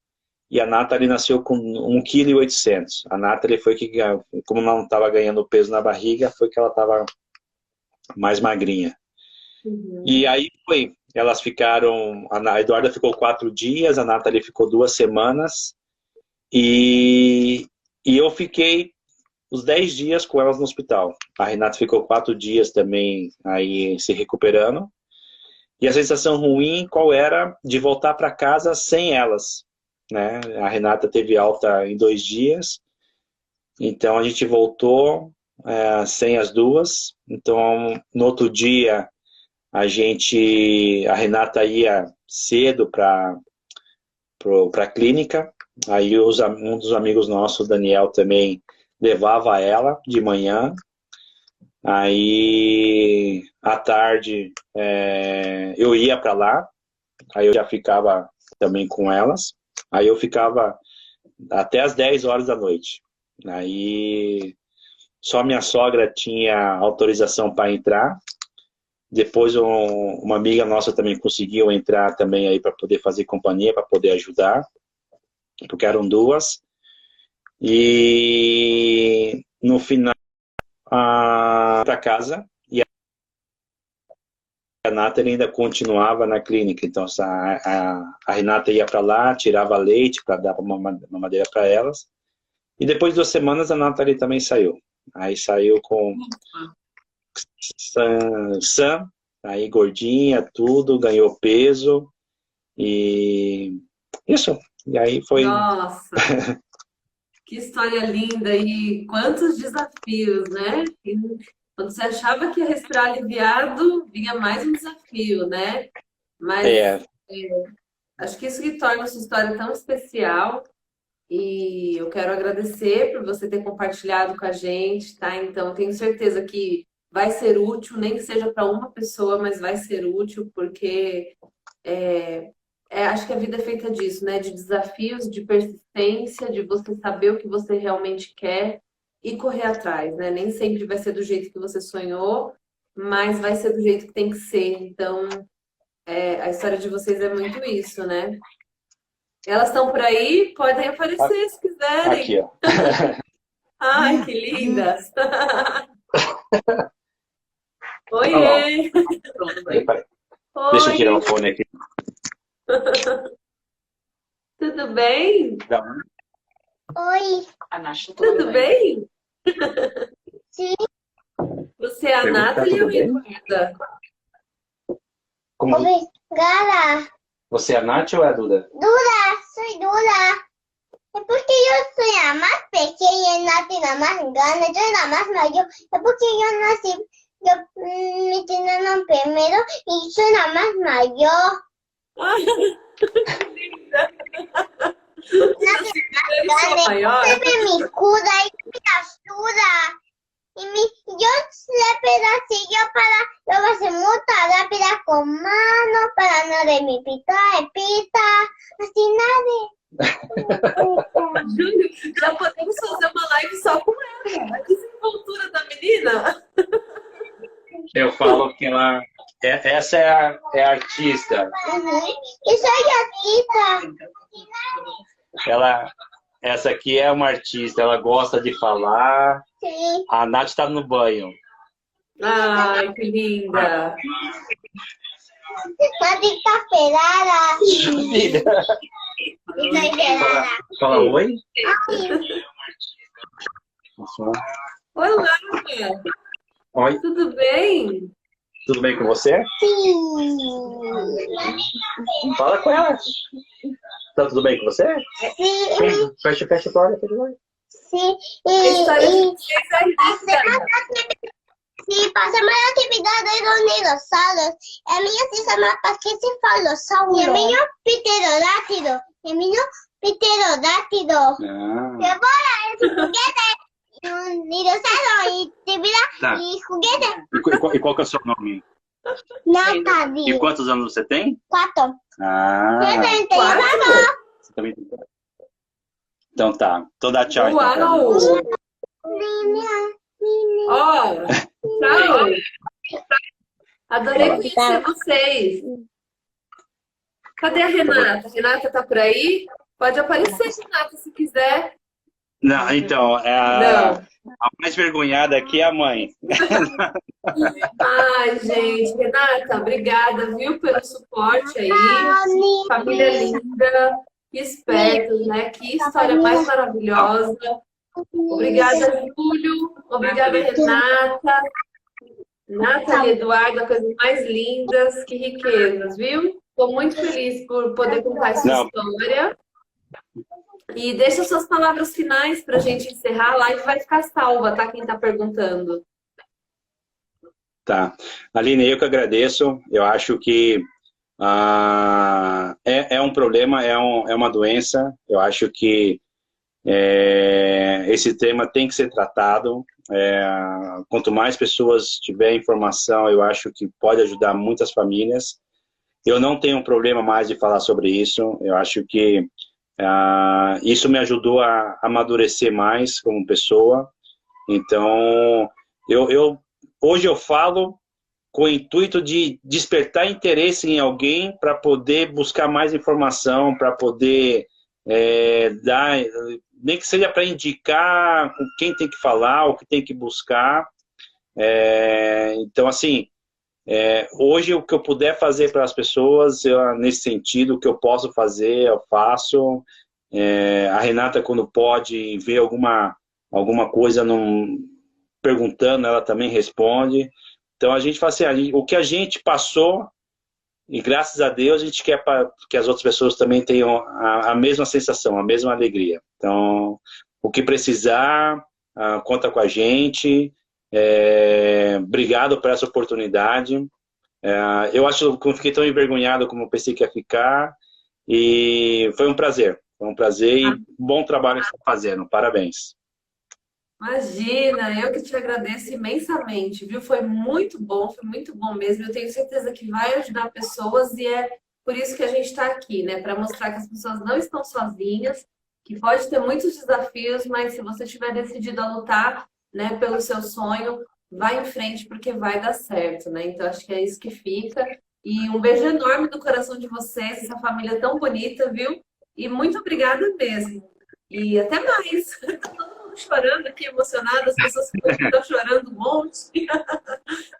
e a Nathalie nasceu com 1,8 kg. A Nathalie foi que, como não estava ganhando peso na barriga, foi que ela estava mais magrinha. E aí elas ficaram, a Eduarda ficou 4 dias, a Nathalie ficou 2 semanas e eu fiquei os 10 dias com elas no hospital. A Renata ficou 4 dias também aí se recuperando. E a sensação ruim, qual era? De voltar para casa sem elas, né? A Renata teve alta em 2 dias. Então a gente voltou sem as duas. Então no outro dia a Renata ia cedo para a clínica. Aí um dos amigos nossos, o Daniel, também levava ela de manhã. Aí à tarde eu ia para lá. Aí eu já ficava também com elas. Aí eu ficava até as 10 horas da noite. Aí só minha sogra tinha autorização para entrar. Depois uma amiga nossa também conseguiu entrar também aí para poder fazer companhia, para poder ajudar, porque eram 2. E no final para casa, e a Nathalie ainda continuava na clínica. Então a Renata ia para lá, tirava leite para dar uma mamadeira para elas. E depois de 2 semanas a Nathalie também saiu. Aí saiu com Sam, aí gordinha, tudo, ganhou peso. E isso. E aí foi... Nossa, que história linda e quantos desafios, né? E quando você achava que ia respirar aliviado, vinha mais um desafio, né? Mas acho que isso que torna a sua história tão especial. E eu quero agradecer por você ter compartilhado com a gente, tá? Então, tenho certeza que vai ser útil, nem que seja para uma pessoa, mas vai ser útil, porque acho que a vida é feita disso, né? De desafios, de persistência, de você saber o que você realmente quer e correr atrás, né? Nem sempre vai ser do jeito que você sonhou, mas vai ser do jeito que tem que ser. Então, a história de vocês é muito isso, né? Elas estão por aí, podem aparecer se quiserem. Aqui, ó. Ai, que lindas! Oiê! Pronto, vai. Peraí, deixa eu tirar o Oi, fone aqui. tudo bem? Oi, A Nath tá Tudo tudo bem. bem? sim, Você é a Pergunta, tá Nathalie ou tudo a bem? Eduarda? Como... obrigada. Você é a Nath ou é a Duda? Dura, soy Dura. Es porque yo soy la más pequeña y Nati la más grande, yo soy la más mayor. Es porque yo nací, me tienen primero y soy la más mayor. Eu sou a maior? Siempre me escuda y me ayuda. Yo siempre la sigo yo voy a ser muy rápida con mano para no de mi pita, así nada. Júlio, já podemos fazer uma live só com ela. A desenvoltura da menina. Eu falo que ela... Essa é a artista. Y soy artista. Essa aqui é uma artista, ela gosta de falar. Sí. A Nath tá no banho. Ai, que linda. Nati está pelada. Estoy pelada. Fala oi. Olá, Oi, tudo bem? tudo bem com você? Sí. Fala com ela. Tá tudo bem com você? Sí. Fecha o olho, fecha o olho. Sí. A história de vocês é linda. Sí, pasamos la actividad de los dinosaurios. A minha se chama Paquicefalossauro. E a minha pterodátilo. E a minha pterodátilo. Eu vou lá, esse foguete. Dinossauro e atividade Tá. e foguete. E qual que é o seu nome? E Nathalie. quantos anos você tem? 4. Ah, Eu tenho Quatro? você também tem. Então tá. Então dá tchau. Então, pra Uau! Deus. Ó, tchau! Adorei conhecer vocês. Cadê a Renata? A Renata tá por aí? Pode aparecer, Renata, se quiser. Não, então, Não. a mais vergonhada aqui é a mãe. Ai, gente, Renata, obrigada, viu, pelo suporte aí. Família linda, que espertos, né? Que história mais maravilhosa. Obrigada, Júlio. Obrigada, Renata. Nathalie, Eduardo, coisas mais lindas. Que riquezas, viu? Estou muito feliz por poder contar essa Não. história. E deixa suas palavras finais para a gente encerrar. A live vai ficar salva, tá? Quem está perguntando. Tá. Aline, eu que agradeço. Eu acho que é um problema, é uma doença. Eu acho que esse tema tem que ser tratado. Quanto mais pessoas tiverem informação, eu acho que pode ajudar muitas famílias. Eu não tenho problema mais de falar sobre isso. Eu acho que isso me ajudou a amadurecer mais como pessoa. Então, hoje eu falo com o intuito de despertar interesse em alguém para poder buscar mais informação, para poder dar, nem que seja para indicar com quem tem que falar, o que tem que buscar. Então, assim, hoje o que eu puder fazer para as pessoas, nesse sentido, o que eu posso fazer, eu faço. A Renata, quando pode ver alguma coisa perguntando, ela também responde. Então a gente fala assim, o que a gente passou, e graças a Deus a gente quer que as outras pessoas também tenham a mesma sensação, a mesma alegria. Então, o que precisar, conta com a gente. Obrigado por essa oportunidade. Eu acho que eu fiquei tão envergonhado como eu pensei que ia ficar. E foi um prazer. Foi um prazer e bom trabalho que você está fazendo. Parabéns. Imagina, eu que te agradeço imensamente, viu? Foi muito bom mesmo. Eu tenho certeza que vai ajudar pessoas e é por isso que a gente está aqui, né? Para mostrar que as pessoas não estão sozinhas, que pode ter muitos desafios, mas se você estiver decidido a lutar, né, pelo seu sonho, vai em frente porque vai dar certo, né? Então acho que é isso que fica. E um beijo enorme do coração de vocês, essa família tão bonita, viu? E muito obrigada mesmo. E até mais. chorando aqui, emocionada, as pessoas estão chorando um monte.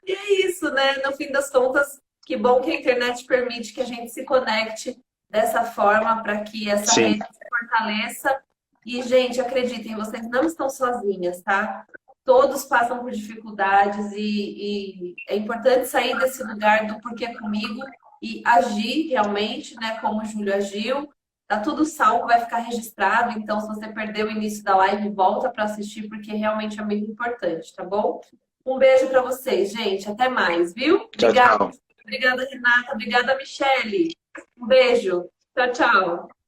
E é isso, né? No fim das contas, que bom que a internet permite que a gente se conecte dessa forma para que essa Sim. rede se fortaleça. E, gente, acreditem, vocês não estão sozinhas, tá? Todos passam por dificuldades e é importante sair desse lugar do porquê comigo e agir realmente, né? Como o Júlio agiu. Tá tudo salvo, vai ficar registrado. Então, se você perdeu o início da live, volta para assistir, porque realmente é muito importante, tá bom? Um beijo para vocês, gente. Até mais, viu? Tchau, Obrigada. tchau. Obrigada, Renata. Obrigada, Michele. Um beijo. Tchau, tchau.